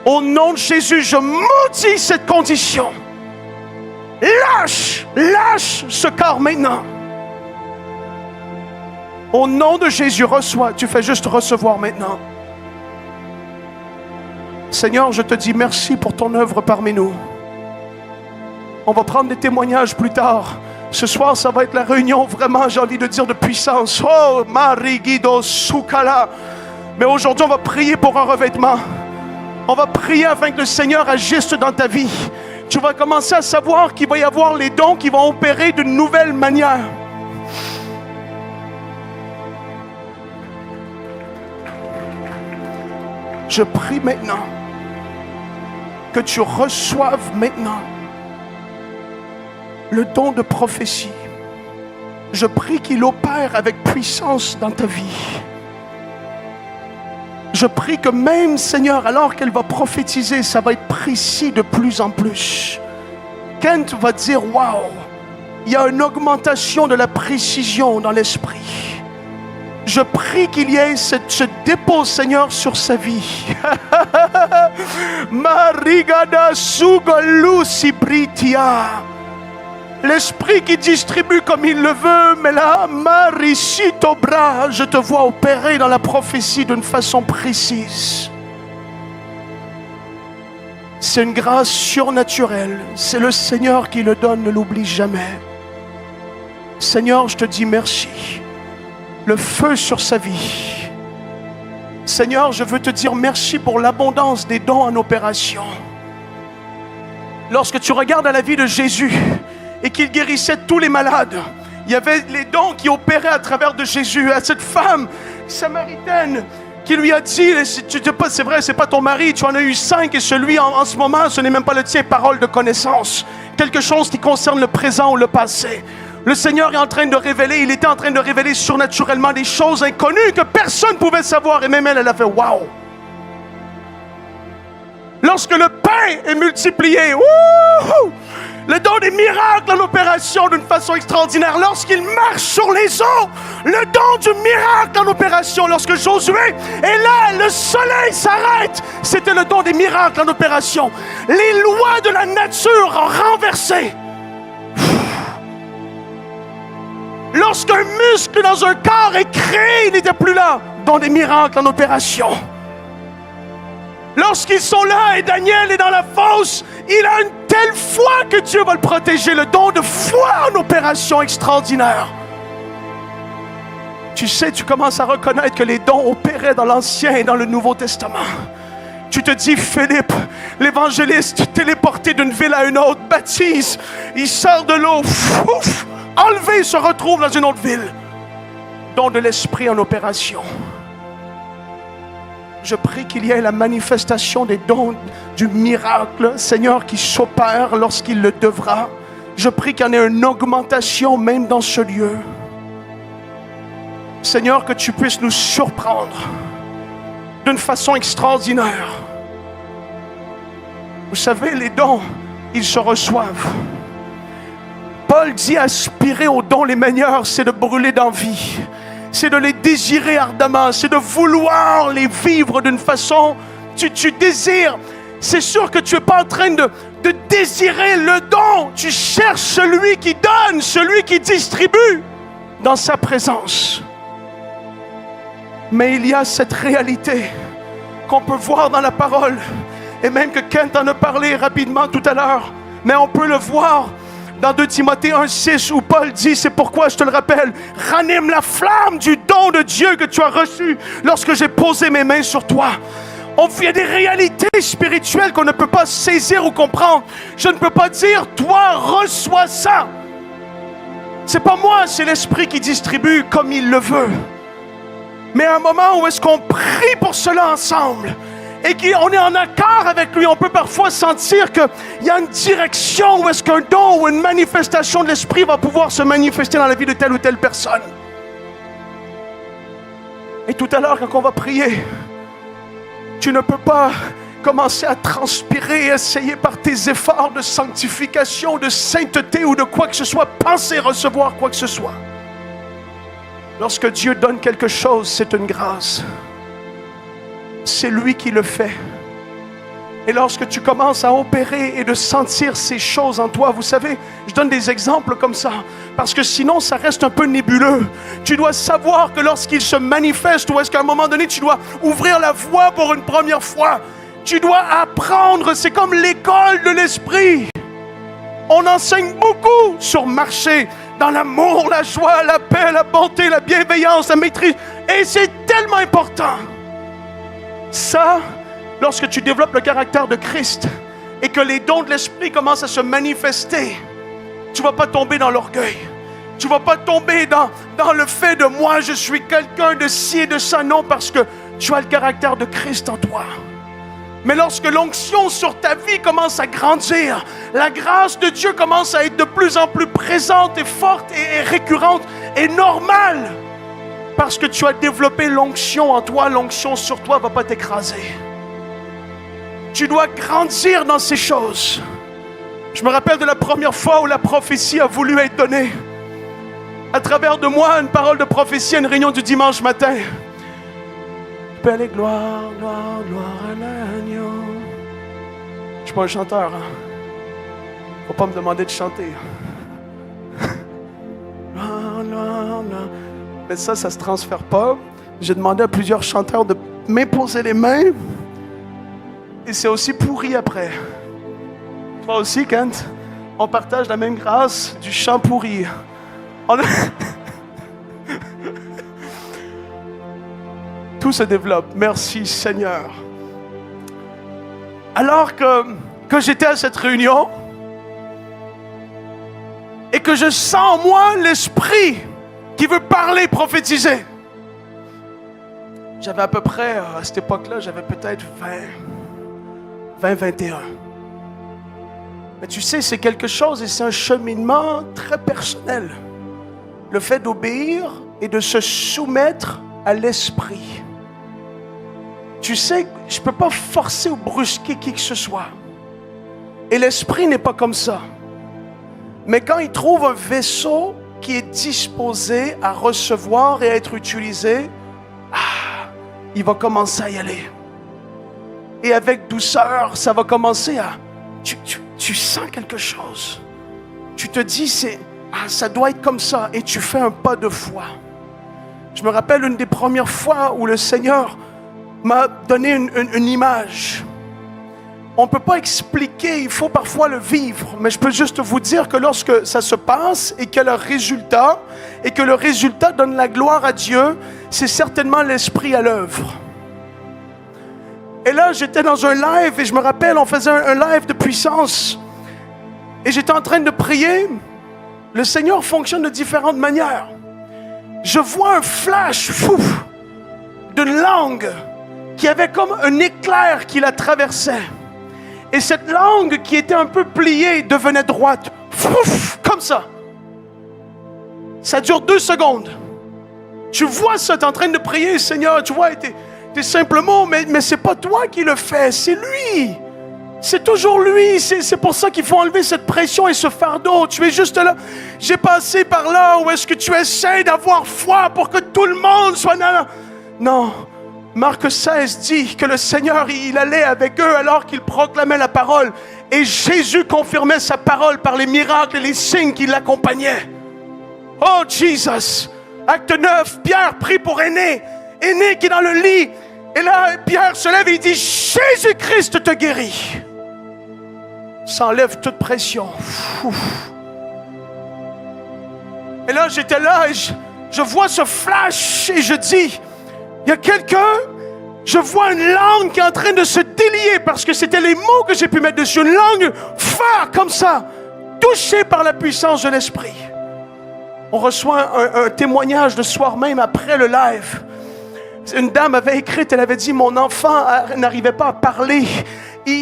Au nom de Jésus, je maudis cette condition. Lâche ce corps maintenant. Au nom de Jésus, reçois. Tu fais juste recevoir maintenant. Seigneur, je te dis merci pour ton œuvre parmi nous. On va prendre des témoignages plus tard. Ce soir, ça va être la réunion vraiment, j'ai envie de dire, de puissance. Oh, Marigido Sukala. Mais aujourd'hui, on va prier pour un revêtement. On va prier afin que le Seigneur agisse dans ta vie. Tu vas commencer à savoir qu'il va y avoir les dons qui vont opérer d'une nouvelle manière. Je prie maintenant que tu reçoives maintenant le don de prophétie. Je prie qu'il opère avec puissance dans ta vie. Je prie que même, Seigneur, alors qu'elle va prophétiser, ça va être précis de plus en plus. Kent va dire, waouh, il y a une augmentation de la précision dans l'esprit. Je prie qu'il y ait ce dépôt, Seigneur, sur sa vie. Marigada Sugolusi Britia. L'Esprit qui distribue comme il le veut, mais là, Maricito Bra, je te vois opérer dans la prophétie d'une façon précise. C'est une grâce surnaturelle. C'est le Seigneur qui le donne, ne l'oublie jamais. Seigneur, je te dis merci. le feu sur sa vie. Seigneur, je veux te dire merci pour l'abondance des dons en opération. Lorsque tu regardes à la vie de Jésus et qu'il guérissait tous les malades, il y avait les dons qui opéraient à travers de Jésus. À cette femme samaritaine qui lui a dit, c'est vrai, c'est pas ton mari, tu en as eu 5 et celui en ce moment, ce n'est même pas le tien. Parole de connaissance, quelque chose qui concerne le présent ou le passé. Le Seigneur est en train de révéler, il était en train de révéler surnaturellement des choses inconnues que personne ne pouvait savoir. Et même elle a fait waouh. Lorsque le pain est multiplié, le don des miracles en opération d'une façon extraordinaire. Lorsqu'il marche sur les eaux, le don du miracle en opération. Lorsque Josué est là, le soleil s'arrête. C'était le don des miracles en opération. Les lois de la nature renversées. Lorsqu'un muscle dans un corps est créé, il n'était plus là. Don des miracles en opération. Lorsqu'ils sont là et Daniel est dans la fosse, il a une telle foi que Dieu va le protéger. Le don de foi en opération extraordinaire. Tu sais, tu commences à reconnaître que les dons opéraient dans l'Ancien et dans le Nouveau Testament. Tu te dis, Philippe, l'évangéliste, téléporté d'une ville à une autre, baptise, il sort de l'eau, enlevé, il se retrouve dans une autre ville. Don de l'Esprit en opération. Je prie qu'il y ait la manifestation des dons du miracle, Seigneur, qui s'opère lorsqu'il le devra. Je prie qu'il y en ait une augmentation même dans ce lieu. Seigneur, que tu puisses nous surprendre d'une façon extraordinaire. Vous savez, les dons, ils se reçoivent. Paul dit aspirer aux dons les meilleurs, c'est de brûler d'envie. C'est de les désirer ardemment, c'est de vouloir les vivre d'une façon, tu désires. C'est sûr que tu n'es pas en train de désirer le don. Tu cherches celui qui donne, celui qui distribue dans sa présence. Mais il y a cette réalité qu'on peut voir dans la parole, et même que Kent en a parlé rapidement tout à l'heure, mais on peut le voir dans 2 Timothée 1,6 où Paul dit, c'est pourquoi je te le rappelle, ranime la flamme du don de Dieu que tu as reçu lorsque j'ai posé mes mains sur toi. On vit des réalités spirituelles qu'on ne peut pas saisir ou comprendre. Je ne peux pas dire, toi, reçois ça. C'est pas moi, c'est l'Esprit qui distribue comme il le veut. Mais à un moment où est-ce qu'on prie pour cela ensemble et qu'on est en accord avec lui, on peut parfois sentir qu'il y a une direction où est-ce qu'un don ou une manifestation de l'Esprit va pouvoir se manifester dans la vie de telle ou telle personne. Et tout à l'heure, quand on va prier, tu ne peux pas commencer à transpirer et essayer par tes efforts de sanctification, de sainteté ou de quoi que ce soit, penser recevoir quoi que ce soit. Lorsque Dieu donne quelque chose, c'est une grâce. C'est lui qui le fait. Et lorsque tu commences à opérer et de sentir ces choses en toi, vous savez, je donne des exemples comme ça, parce que sinon ça reste un peu nébuleux. Tu dois savoir que lorsqu'il se manifeste, ou est-ce qu'à un moment donné, tu dois ouvrir la voie pour une première fois. Tu dois apprendre, c'est comme l'école de l'esprit. On enseigne beaucoup sur marcher dans l'amour, la joie, la paix, la bonté, la bienveillance, la maîtrise. Et c'est tellement important. Ça, lorsque tu développes le caractère de Christ et que les dons de l'Esprit commencent à se manifester, tu ne vas pas tomber dans l'orgueil. Tu ne vas pas tomber dans le fait de moi, je suis quelqu'un de ci et de ça. Non, parce que tu as le caractère de Christ en toi. Mais lorsque l'onction sur ta vie commence à grandir, la grâce de Dieu commence à être de plus en plus présente et forte et récurrente et normale. Parce que tu as développé l'onction en toi, l'onction sur toi ne va pas t'écraser. Tu dois grandir dans ces choses. Je me rappelle de la première fois où la prophétie a voulu être donnée. À travers de moi, une parole de prophétie à une réunion du dimanche matin. Belle et gloire, gloire, gloire à l'agneau. Je ne suis pas un chanteur. Faut pas me demander de chanter. Gloire, gloire, gloire. Mais ça se transfère pas. J'ai demandé à plusieurs chanteurs de m'imposer les mains. Et c'est aussi pourri après. Toi aussi, Kent, on partage la même grâce du chant pourri. tout se développe. Merci Seigneur. Alors que j'étais à cette réunion et que je sens en moi l'esprit qui veut parler, prophétiser. J'avais à peu près, à cette époque-là, j'avais peut-être 21. Mais tu sais, c'est quelque chose et c'est un cheminement très personnel. Le fait d'obéir et de se soumettre à l'esprit. Tu sais, je ne peux pas forcer ou brusquer qui que ce soit. Et l'esprit n'est pas comme ça. Mais quand il trouve un vaisseau qui est disposé à recevoir et à être utilisé, il va commencer à y aller. Et avec douceur, ça va commencer à... Tu sens quelque chose. Tu te dis, ça doit être comme ça. Et tu fais un pas de foi. Je me rappelle une des premières fois où le Seigneur m'a donné une image. On ne peut pas expliquer, il faut parfois le vivre. Mais je peux juste vous dire que lorsque ça se passe et qu'il y a le résultat, et que le résultat donne la gloire à Dieu, c'est certainement l'Esprit à l'œuvre. Et là, j'étais dans un live, et je me rappelle, on faisait un live de puissance. Et j'étais en train de prier. Le Seigneur fonctionne de différentes manières. Je vois un flash d'une langue qui avait comme un éclair qui la traversait. Et cette langue qui était un peu pliée devenait droite. Comme ça. Ça dure 2 secondes. Tu vois ça, tu es en train de prier, Seigneur, tu vois, t'es simplement, mais c'est pas toi qui le fais, c'est lui. C'est toujours lui, c'est pour ça qu'il faut enlever cette pression et ce fardeau. Tu es juste là. J'ai passé par là où est-ce que tu essaies d'avoir foi pour que tout le monde soit là. Non. Marc 16 dit que le Seigneur, il allait avec eux alors qu'il proclamait la parole. Et Jésus confirmait sa parole par les miracles et les signes qui l'accompagnaient. Oh, Jesus! Acte 9, Pierre prie pour Aîné. Aîné qui est dans le lit. Et là, Pierre se lève et il dit, Jésus-Christ te guérit. Ça enlève toute pression. Et là, j'étais là et je vois ce flash et je dis, il y a quelqu'un, je vois une langue qui est en train de se délier parce que c'était les mots que j'ai pu mettre dessus. Une langue phare comme ça, touchée par la puissance de l'Esprit. On reçoit un témoignage le soir même après le live. Une dame avait écrit, elle avait dit, mon enfant n'arrivait pas à parler.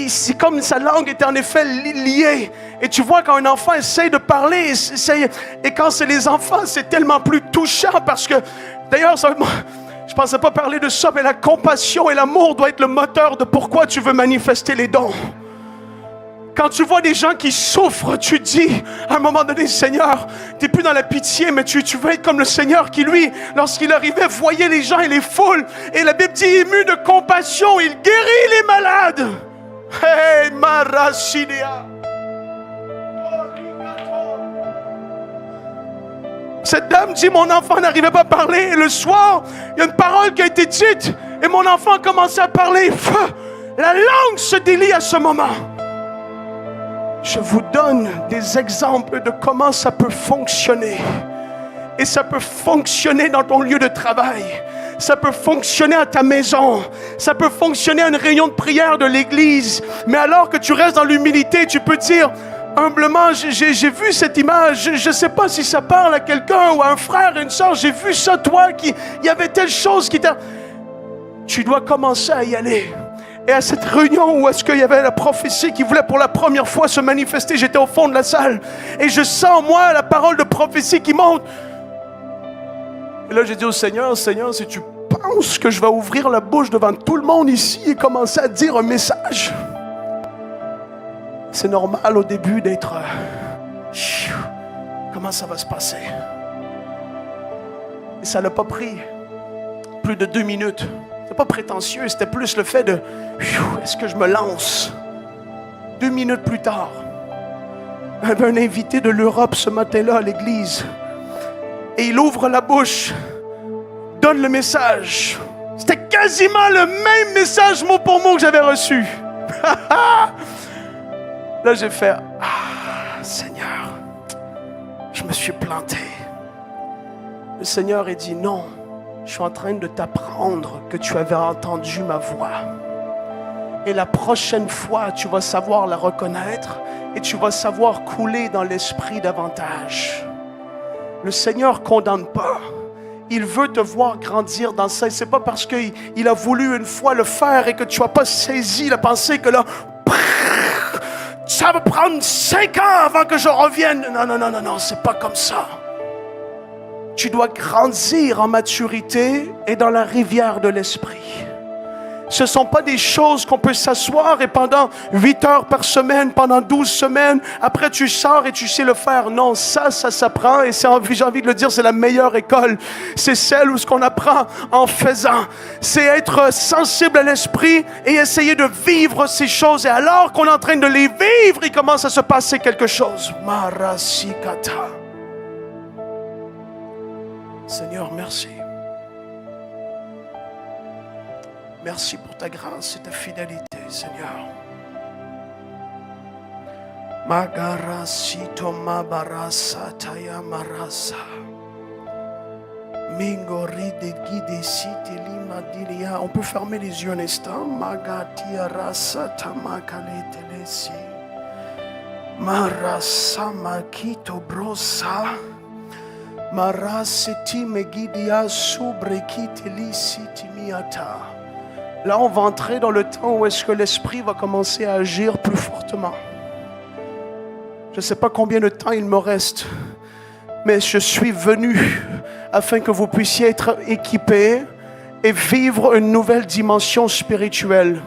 C'est comme sa langue était en effet liée. Et tu vois quand un enfant essaie de parler, et quand c'est les enfants, c'est tellement plus touchant parce que, d'ailleurs, je ne pensais pas parler de ça, mais la compassion et l'amour doivent être le moteur de pourquoi tu veux manifester les dons. Quand tu vois des gens qui souffrent, tu dis à un moment donné, Seigneur, tu n'es plus dans la pitié, mais tu veux être comme le Seigneur qui, lui, lorsqu'il arrivait, voyait les gens et les foules. Et la Bible dit, ému de compassion, il guérit les malades. Hey, Marasidia. Cette dame dit, mon enfant n'arrivait pas à parler. Et le soir, il y a une parole qui a été dite. Et mon enfant a commencé à parler. La langue se délie à ce moment. Je vous donne des exemples de comment ça peut fonctionner. Et ça peut fonctionner dans ton lieu de travail. Ça peut fonctionner à ta maison. Ça peut fonctionner à une réunion de prière de l'église. Mais alors que tu restes dans l'humilité, tu peux dire humblement, j'ai vu cette image. Je ne sais pas si ça parle à quelqu'un ou à un frère, une soeur. J'ai vu ça, toi, il y avait telle chose qui t'a... Tu dois commencer à y aller. Et à cette réunion où est-ce qu'il y avait la prophétie qui voulait pour la première fois se manifester, j'étais au fond de la salle. Et je sens, moi, la parole de prophétie qui monte. Et là, j'ai dit au Seigneur, Seigneur, si tu penses que je vais ouvrir la bouche devant tout le monde ici et commencer à dire un message, c'est normal au début d'être... comment ça va se passer? Et ça n'a pas pris plus de 2 minutes. C'était pas prétentieux, c'était plus le fait de... Est-ce que je me lance? 2 minutes plus tard, il y avait un invité de l'Europe ce matin-là à l'église. Et il ouvre la bouche, donne le message. C'était quasiment le même message mot pour mot que j'avais reçu. Là, j'ai fait, Seigneur, je me suis planté. Le Seigneur a dit, non, Je suis en train de t'apprendre que tu avais entendu ma voix. Et la prochaine fois, tu vas savoir la reconnaître et tu vas savoir couler dans l'esprit davantage. Le Seigneur ne condamne pas. Il veut te voir grandir dans ça. Ce n'est pas parce qu'il a voulu une fois le faire et que tu n'as pas saisi la pensée que là, ça va prendre 5 ans avant que je revienne. Non, c'est pas comme ça. Tu dois grandir en maturité et dans la rivière de l'esprit. Ce ne sont pas des choses qu'on peut s'asseoir et pendant 8 heures par semaine, pendant 12 semaines, après tu sors et tu sais le faire. Non, ça s'apprend et j'ai envie de le dire, c'est la meilleure école. C'est celle où ce qu'on apprend en faisant. C'est être sensible à l'esprit et essayer de vivre ces choses. Et alors qu'on est en train de les vivre, il commence à se passer quelque chose. Marasikata. Seigneur, merci. Merci pour ta grâce et ta fidélité, Seigneur. Magarasito mabarasa taya marasa. Mingori de guide site lima dilia. On peut fermer les yeux un instant. Magatia rasa tamakale telesi. Marasa makito brosa. Maraseti megidia subrekite li sitimiata. Là, on va entrer dans le temps où est-ce que l'Esprit va commencer à agir plus fortement. Je ne sais pas combien de temps il me reste, mais je suis venu afin que vous puissiez être équipés et vivre une nouvelle dimension spirituelle.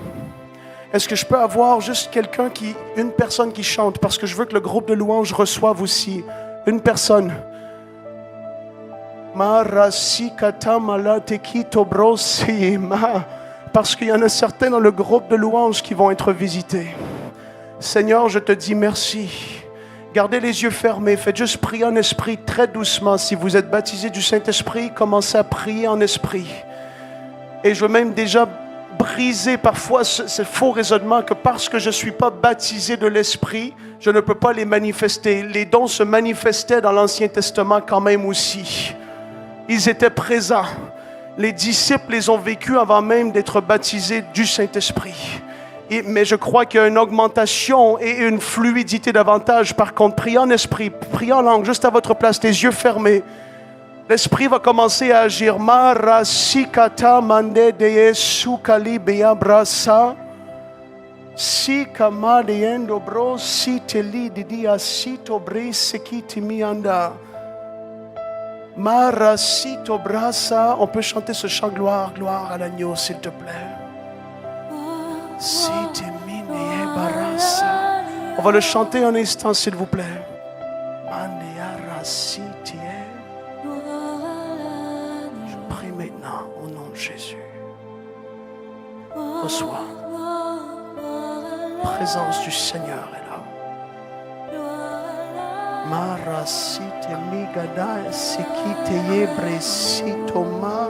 Est-ce que je peux avoir juste une personne qui chante, parce que je veux que le groupe de louanges reçoive aussi une personne. Parce qu'il y en a certains dans le groupe de louanges qui vont être visités. Seigneur, je te dis merci. Gardez les yeux fermés. Faites juste prier en esprit très doucement. Si vous êtes baptisé du Saint-Esprit, commencez à prier en esprit. Et je veux même déjà briser parfois ce faux raisonnement que parce que je ne suis pas baptisé de l'Esprit, je ne peux pas les manifester. Les dons se manifestaient dans l'Ancien Testament quand même aussi. Ils étaient présents. Les disciples les ont vécus avant même d'être baptisés du Saint-Esprit. Mais je crois qu'il y a une augmentation et une fluidité davantage. Par contre, priez en esprit, priez en langue, juste à votre place, les yeux fermés. L'Esprit va commencer à agir. Mara sikata mande deye sukali beya brasa. Sikama deyendo bro siteli didia sito bre sekiti mianda. Marasito brasa. On peut chanter ce chant gloire, gloire à l'agneau, s'il te plaît. On va le chanter un instant, s'il vous plaît. Je prie maintenant au nom de Jésus. Reçois. La présence du Seigneur est là. Marasite migada sekite yebre sitoma.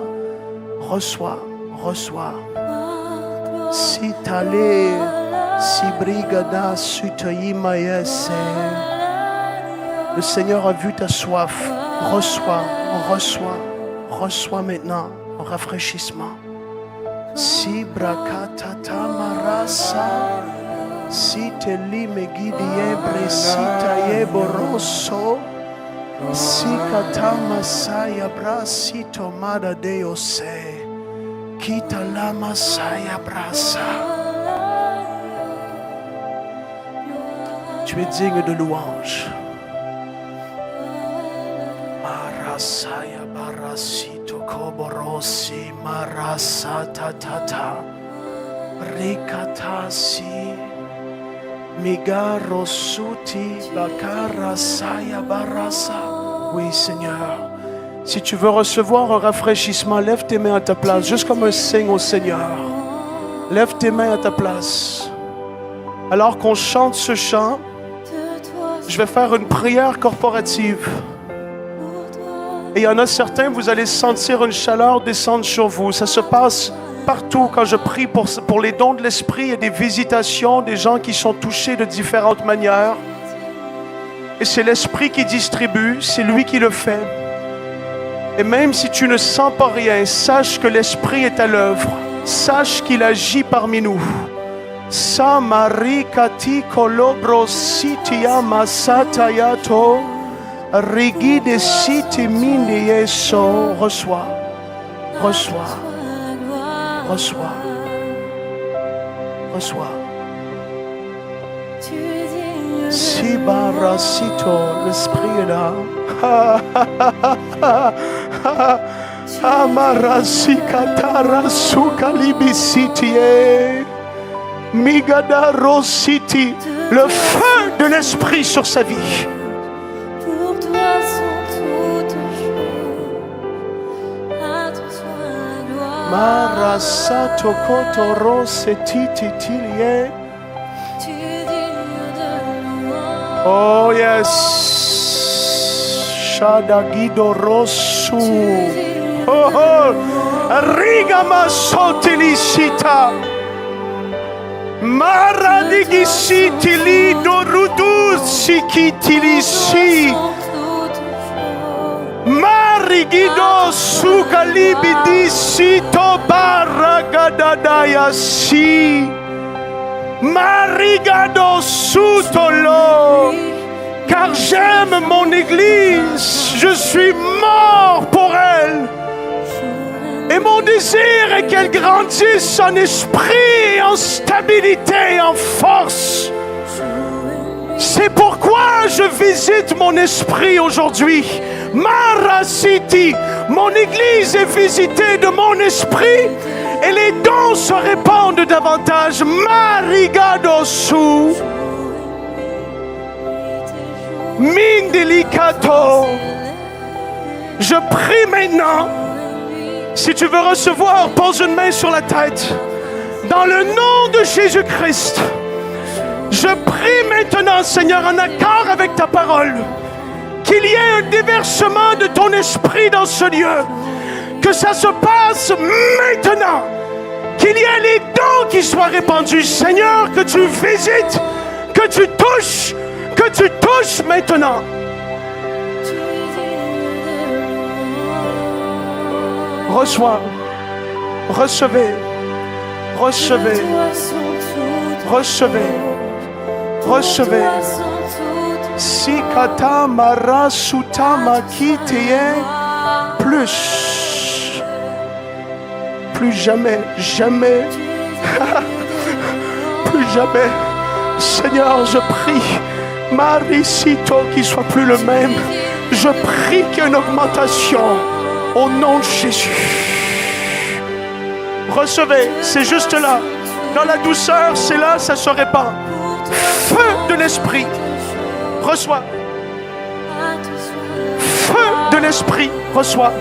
Reçois. Sitale sibrigada sutaima yese. Le Seigneur a vu ta soif. Reçois maintenant un rafraîchissement. Sibrakatata marasa. Siteli megidie bresita yeboroso. Sikata masaya brasito mada deose. Kita la masaya brasa. Tu es digne de louange. Marasaya barasito koborosi marasata tata. Rikatasi. Migarosuti bakarasaya barasa. Oui, Seigneur. Si tu veux recevoir un rafraîchissement, lève tes mains à ta place, juste comme un signe au Seigneur. Lève tes mains à ta place. Alors qu'on chante ce chant, je vais faire une prière corporative. Et il y en a certains, vous allez sentir une chaleur descendre sur vous. Ça se passe partout quand je prie pour les dons de l'Esprit. Il y a des visitations, des gens qui sont touchés de différentes manières. Et c'est l'Esprit qui distribue, c'est lui qui le fait. Et même si tu ne sens pas rien, sache que l'Esprit est à l'œuvre. Sache qu'il agit parmi nous. Samarikati kolobro sitia masatayato rigide siti mindi yeso. Reçois, reçois, reçois, reçois. Sibarasito, l'Esprit est là. Amarasikatarasukalibisitie. Migadarositi, le feu de l'Esprit sur sa vie. Pour toi sont toutes choses, à toi soit la gloire. Marasato kotoro setititilie. Tu es digne de louange. Oh yes. Shadagido rosu. Oh oh. Rigama sotilisita. Maradigisitili dorudu sikitilisi. Marigido sukalibidisito baragadadayasi. Marigado sutolo. Car j'aime mon Église, je suis mort pour elle. Et mon désir est qu'elle grandisse en esprit, en stabilité, en force. C'est pourquoi je visite mon esprit aujourd'hui. Marasiti, mon Église est visitée de mon esprit et les dons se répandent davantage. Marigadosu. Mindelicato. Je prie maintenant. Si tu veux recevoir, pose une main sur la tête. Dans le nom de Jésus-Christ, je prie maintenant, Seigneur, en accord avec ta parole, qu'il y ait un déversement de ton esprit dans ce lieu. Que ça se passe maintenant. Qu'il y ait les dons qui soient répandus. Seigneur, que tu visites, que tu touches maintenant. Reçois, recevez, recevez, recevez, recevez. Sikata marasuta makiteye. Plus jamais, jamais, plus jamais. Seigneur, je prie, Marisito, qu'il soit plus le même. Je prie qu'il y ait une augmentation. Au nom de Jésus. Recevez, c'est juste là. Dans la douceur, c'est là, ça se répand. Feu de l'Esprit. Reçois. Feu de l'Esprit. Reçois.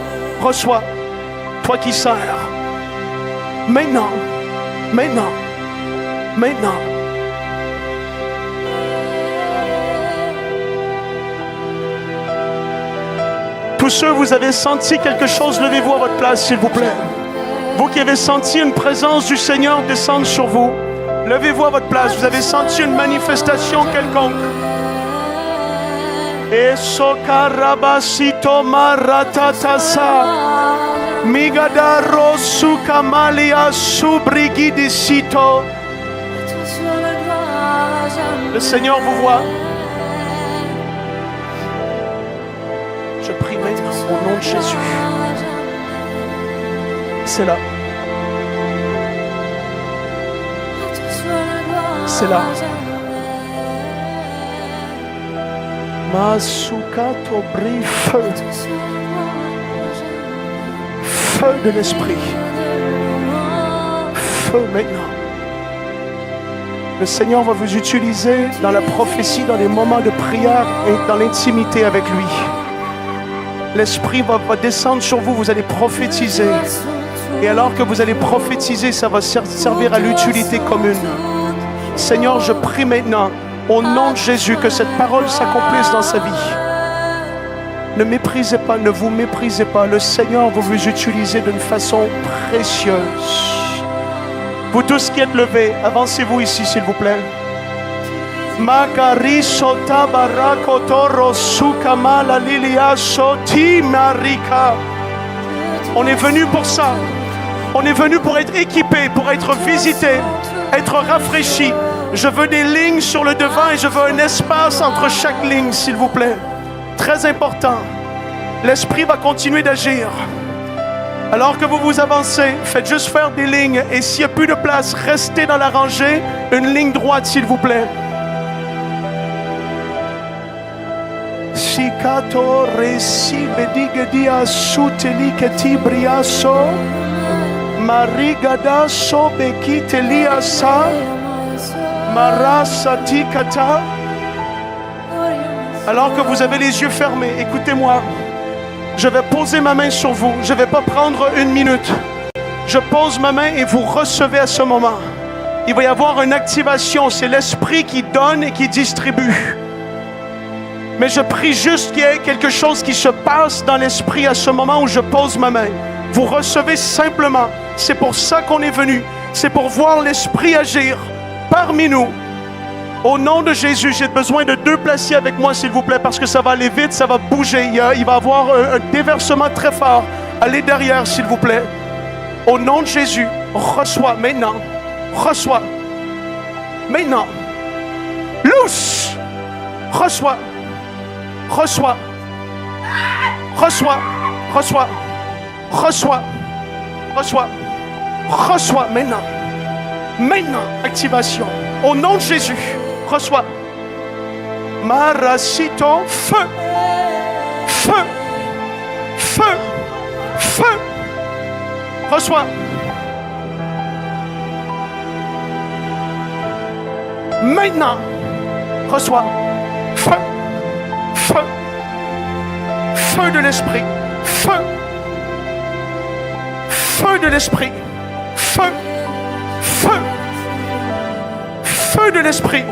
Reçois. Toi qui sers. Maintenant. Maintenant. Maintenant. Tous ceux, vous avez senti quelque chose, levez-vous à votre place, s'il vous plaît. Vous qui avez senti une présence du Seigneur descendre sur vous, levez-vous à votre place. Vous avez senti une manifestation quelconque. Eso karabasito maratatasa. Migadaro sukamalia subrigidisito. Le Seigneur vous voit. Je prie maintenant au nom de Jésus. C'est là. C'est là. Masukato brille feu. Feu de l'Esprit. Feu maintenant. Le Seigneur va vous utiliser dans la prophétie, dans les moments de prière et dans l'intimité avec lui. L'Esprit va descendre sur vous, vous allez prophétiser. Et alors que vous allez prophétiser, ça va servir à l'utilité commune. Seigneur, je prie maintenant, au nom de Jésus, que cette parole s'accomplisse dans sa vie. Ne méprisez pas, ne vous méprisez pas. Le Seigneur va vous utiliser d'une façon précieuse. Vous tous qui êtes levés, avancez-vous ici, s'il vous plaît. Makariso tabarako toro sukamala lilia soti marika. On est venu pour ça. On est venu pour être équipé, pour être visité, être rafraîchi. Je veux des lignes sur le devant et je veux un espace entre chaque ligne, s'il vous plaît. Très important. L'Esprit va continuer d'agir. Alors que vous vous avancez, faites juste faire des lignes. Et s'il n'y a plus de place, restez dans la rangée. Une ligne droite, s'il vous plaît. Sikato resi bedigedia suteliketi briaso marigada sobekiteliasa marasatikata. Alors que vous avez les yeux fermés, écoutez-moi. Je vais poser ma main sur vous. Je ne vais pas prendre une minute. Je pose ma main et vous recevez à ce moment. Il va y avoir une activation. C'est l'Esprit qui donne et qui distribue. Mais je prie juste qu'il y ait quelque chose qui se passe dans l'Esprit à ce moment où je pose ma main. Vous recevez simplement. C'est pour ça qu'on est venu. C'est pour voir l'Esprit agir parmi nous. Au nom de Jésus, j'ai besoin de 2 placiers avec moi, s'il vous plaît, parce que ça va aller vite, ça va bouger. Il va y avoir un déversement très fort. Allez derrière, s'il vous plaît. Au nom de Jésus, reçois maintenant. Reçois. Maintenant. Loose. Reçois. Reçois. Reçois. Reçois. Reçois. Reçois. Reçois maintenant. Maintenant, activation. Au nom de Jésus. Reçois. Marasito, feu. Feu. Feu. Feu. Reçois. Maintenant. Reçois. Feu. Feu. Feu de l'Esprit. Feu. Feu de l'Esprit. Feu. Feu. Feu de l'Esprit.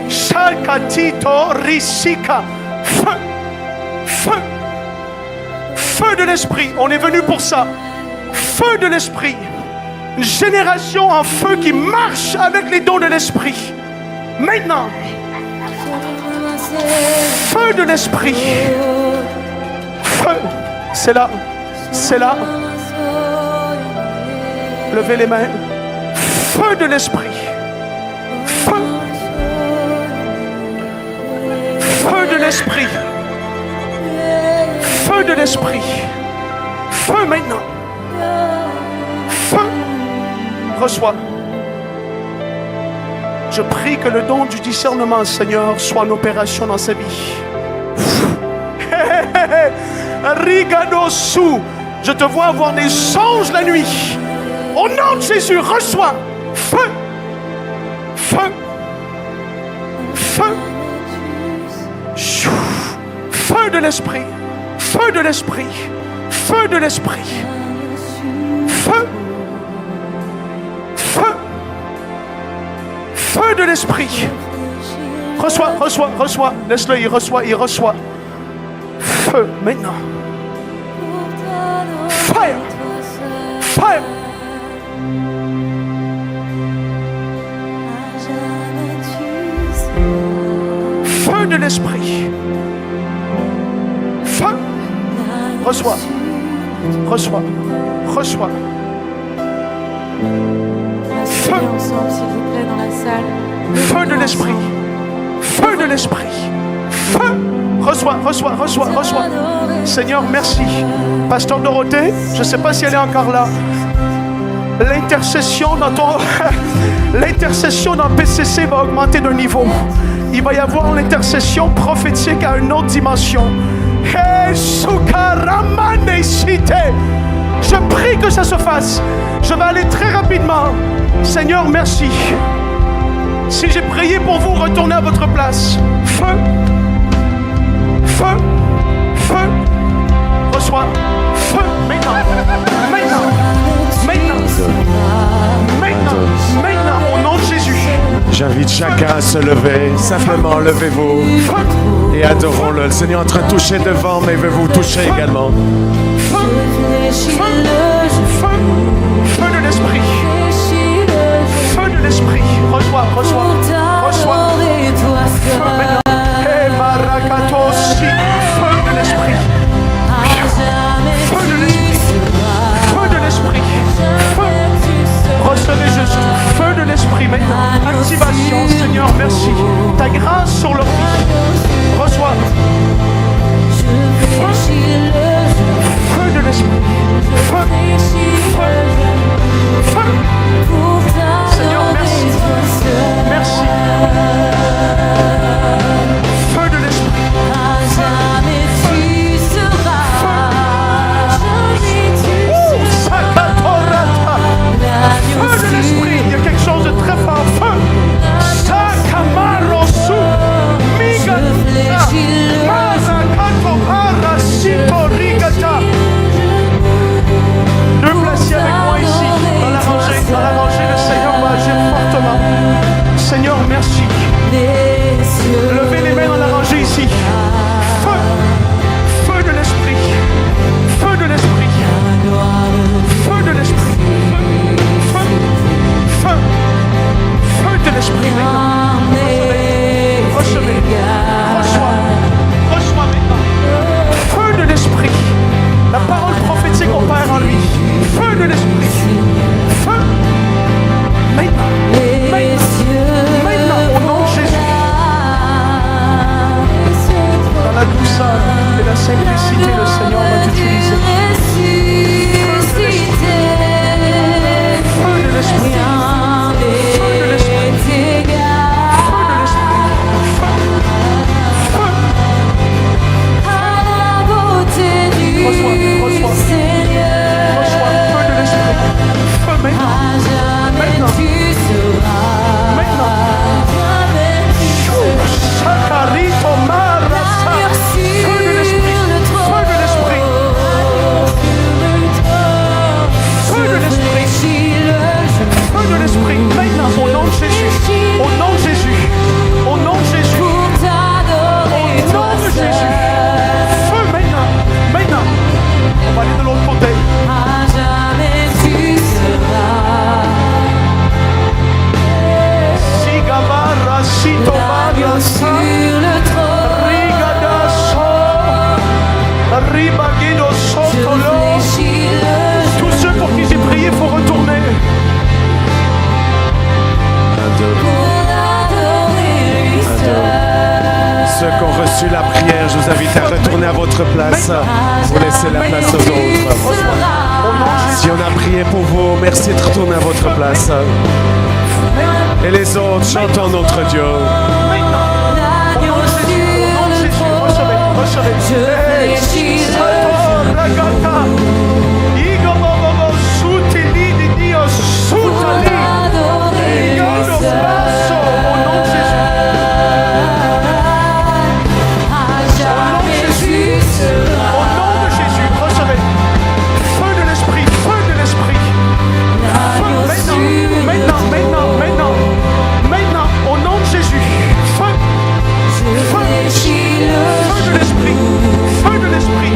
Shalkatito risika. Feu. Feu. Feu de l'Esprit. On est venu pour ça. Feu de l'Esprit. Une génération en feu qui marche avec les dons de l'Esprit. Maintenant. Feu de l'Esprit. Feu. C'est là. C'est là. Levez les mains. Feu de l'Esprit. Feu. Feu de l'Esprit. Feu de l'Esprit. Feu maintenant. Feu. Reçois. Je prie que le don du discernement, Seigneur, soit en opération dans sa vie. Rigadosu. Je te vois avoir des songes la nuit. Au nom de Jésus, reçois. Feu. Feu. Feu. Feu de l'Esprit. Feu de l'Esprit. Feu de l'Esprit. Feu. Feu. Feu de l'Esprit. Reçois, reçois, reçois. Laisse-le, il reçoit. Feu, maintenant. Fire. Fire. Feu de l'Esprit. Feu. Reçois. Reçois. Reçois. Feu. Ensemble, s'il vous plaît, dans la salle. Feu de l'Esprit. Feu de l'Esprit. Feu. Reçois, reçois, reçois, reçois. Seigneur, merci. Pasteur Dorothée, je ne sais pas si elle est encore là. L'intercession dans PCC va augmenter d'un niveau. Il va y avoir l'intercession prophétique à une autre dimension. Je prie que ça se fasse. Je vais aller très rapidement. Seigneur, merci. Si j'ai prié pour vous, retournez à votre place. Feu. Feu. Feu. Reçois. Feu. Maintenant. Maintenant. Maintenant. Maintenant. Maintenant. Au nom de Jésus. J'invite chacun à se lever. Simplement, levez-vous et adorons-le. Le Seigneur est en train de toucher devant, mais il veut vous toucher également. Feu. Feu. Feu. Feu de l'Esprit. Feu de l'Esprit. Reçois, reçois, reçois. Feu maintenant. Hey, Marakato, si. Feu de l'Esprit. Feu de l'Esprit. Activation, Seigneur, merci. Ta grâce sur leur vie. Reçois. Feu de l'esprit. Feu. Feu. Feu. Seigneur, merci. Merci. Feu de l'esprit. Feu de l'esprit. Il y a quelque chose de très fort. Feu. Sakamarosu. Migata. Marakato Harasito Rigata. Deux placiers avec moi ici, dans la rangée. Dans la rangée, le Seigneur va agir fortement. Seigneur, merci. Levez les mains dans la rangée ici. Feu. Feu de l'esprit. Feu de l'esprit. Feu de l'esprit. Feu. Feu. Feu de l'esprit maintenant. Recevez. Reçois. Reçois maintenant. Feu de l'esprit. La parole prophétique opère en lui. Feu de l'esprit. Feu. Maintenant. Maintenant, au nom de Jésus. Dans la douceur et la simplicité, le Seigneur va t'utiliser. Feu de l'esprit. Feu de l'esprit. Feu de l'esprit. Feu. Reçois. Reçois. Reçois. Feu de l'esprit. Feu maintenant. Maintenant. Maintenant. Sakarito Marasa. Feu de l'esprit. Feu de l'esprit. Feu de l'esprit. Feu de l'esprit. Maintenant, au nom de Jésus. Au nom de Jésus. Au nom de Jésus. Au nom de Jésus. Feu maintenant. Maintenant. On va aller de l'autre côté. Sigabara, Sitobara, Rigada, Ribagido, Sotolo. Tous ceux pour qui j'ai prié, faut retourner. Ceux qui ont reçu la prière, je vous invite à retourner à votre place pour laisser la place aux autres. Si on a prié pour vous, merci de retourner à votre place. Et les autres, chantons notre Dieu. Maintenant. Au nom de Jésus. Au nom de Jésus. Recevez. Recevez. Hey. Ragata. Igobobobo. Soutili di Dio. Soutali. Igado basso. Au nom de Jésus. Au nom de Jésus, recevez. Feu de l'esprit, feu de l'esprit. Feu, maintenant, maintenant, maintenant, maintenant, au nom de Jésus. Feu, feu, feu de l'esprit, feu de l'esprit.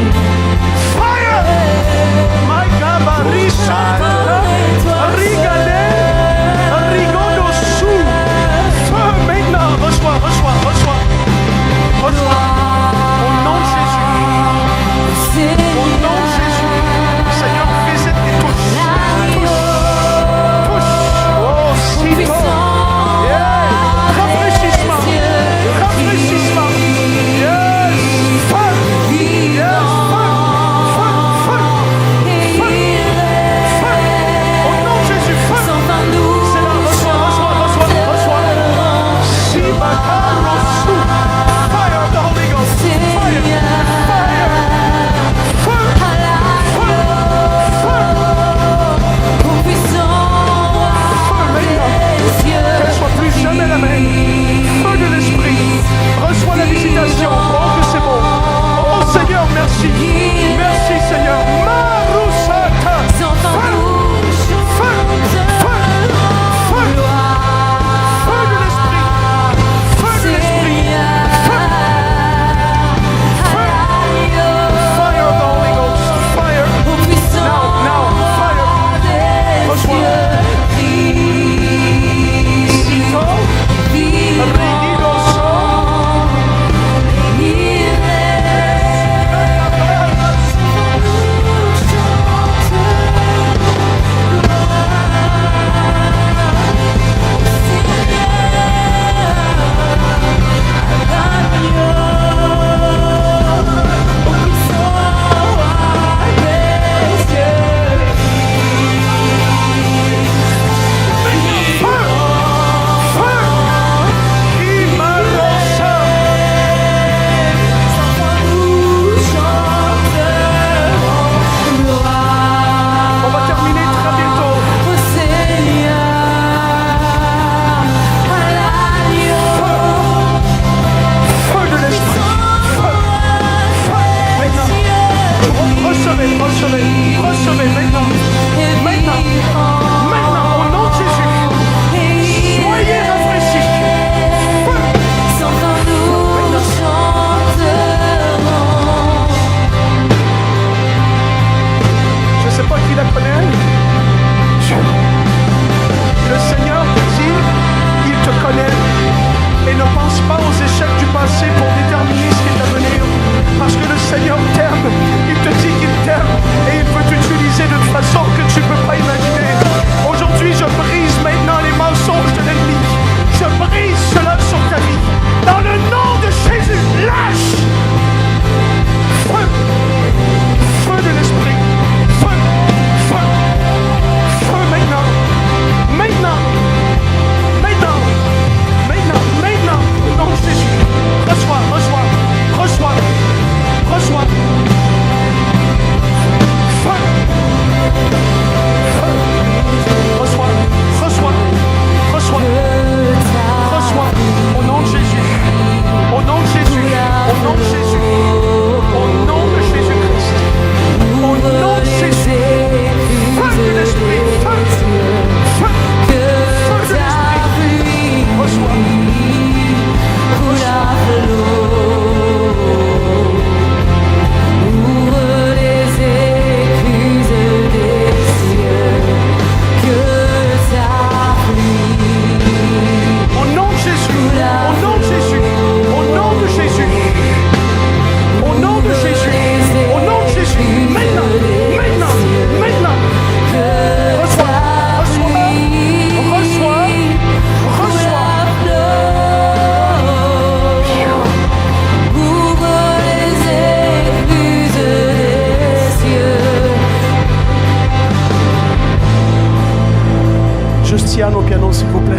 attendre, s'il vous plaît.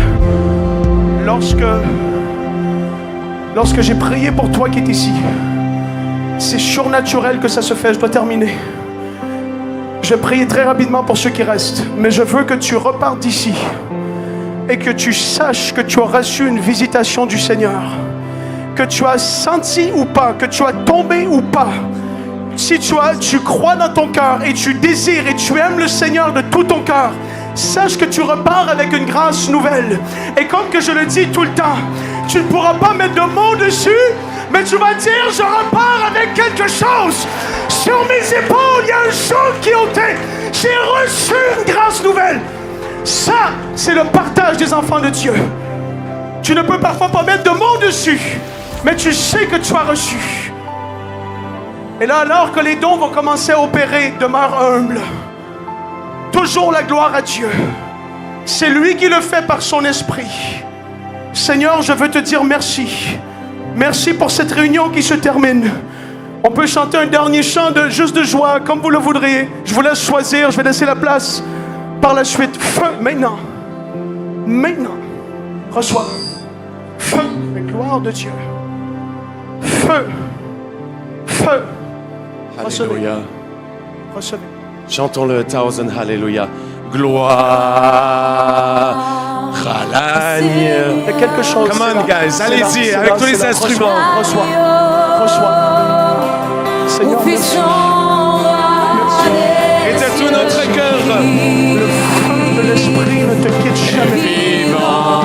Lorsque j'ai prié pour toi qui es ici, c'est surnaturel que ça se fait. Je dois terminer. Je vais prier très rapidement pour ceux qui restent, mais je veux que tu repartes d'ici et que tu saches que tu as reçu une visitation du Seigneur, que tu as senti ou pas, que tu as tombé ou pas. Si tu crois dans ton cœur et tu désires et tu aimes le Seigneur de tout ton cœur, sache que tu repars avec une grâce nouvelle. Et comme que je le dis tout le temps, tu ne pourras pas mettre de mots dessus, mais tu vas dire, je repars avec quelque chose. Sur mes épaules, il y a un joug qui est ôté. J'ai reçu une grâce nouvelle. Ça, c'est le partage des enfants de Dieu. Tu ne peux parfois pas mettre de mots dessus, mais tu sais que tu as reçu. Et là, alors que les dons vont commencer à opérer, demeure humble. Toujours la gloire à Dieu. C'est lui qui le fait par son esprit. Seigneur, je veux te dire merci. Merci pour cette réunion qui se termine. On peut chanter un dernier chant juste de joie, comme vous le voudriez. Je vous laisse choisir, je vais laisser la place par la suite. Feu, maintenant. Maintenant. Reçois. Feu, la gloire de Dieu. Feu. Feu. Recevez. Alléluia. Recevez. Chantons-le, thousand Hallelujah. Gloire à l'agneau. Il y a quelque chose. Come on, c'est là. guys, C'est allez-y, là, avec c'est tous les là. instruments. Reçois. Reçois. Seigneur, merci. Et de tout notre cœur. Le feu de l'esprit ne te quitte jamais. Vivant.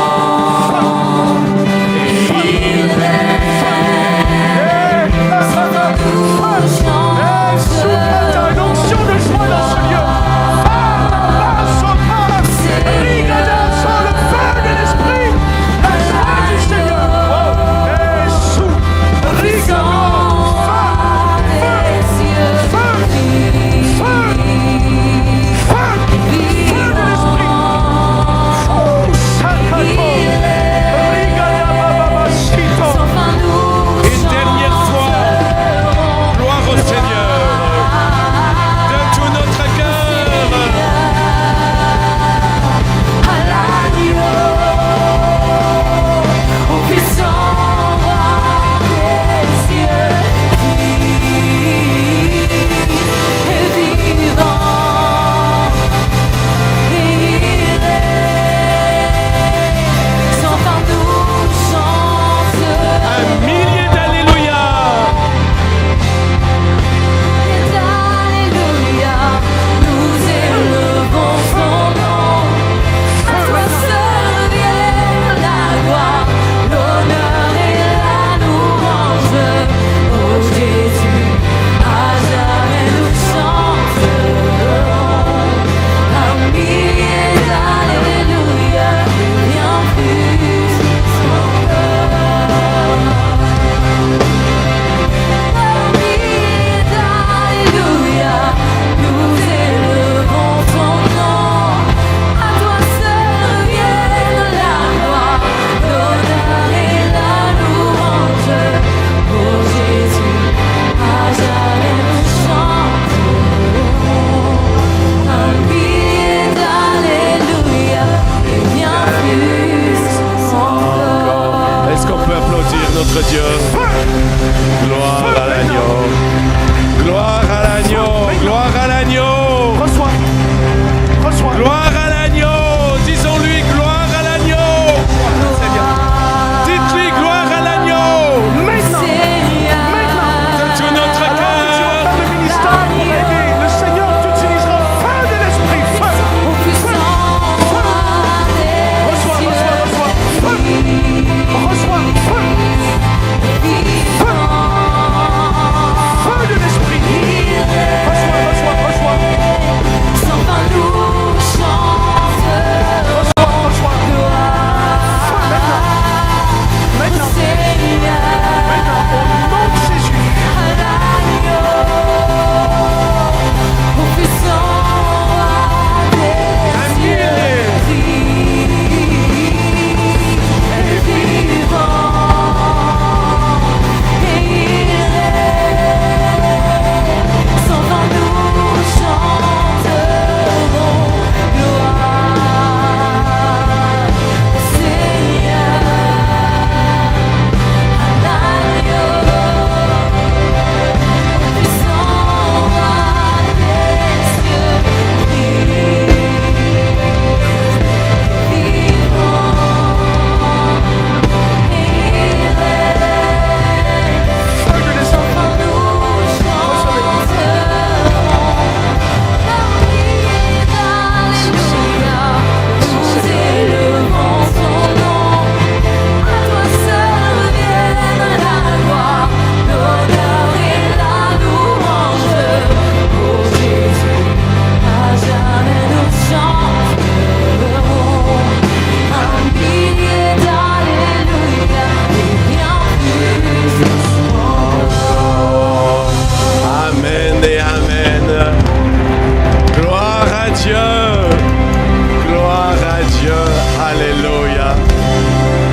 notre Dieu. Gloire à l'agneau. Gloire à l'agneau. Gloire à l'agneau. Reçois. Reçois. Gloire à l'agneau. Disons-lui gloire à l'agneau. Dites-lui gloire à l'agneau. Maintenant. Maintenant. De tout notre cœur. Par le ministère pour aider, le Seigneur t'utilisera. Feu de l'esprit. Feu. Reçois, reçois, reçois. Feu. Reçois. Feu. Dieu. Gloire à Dieu. Alléluia.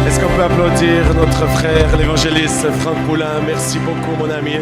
Est-ce qu'on peut applaudir notre frère, l'évangéliste Franck Poulain? Merci beaucoup, mon ami.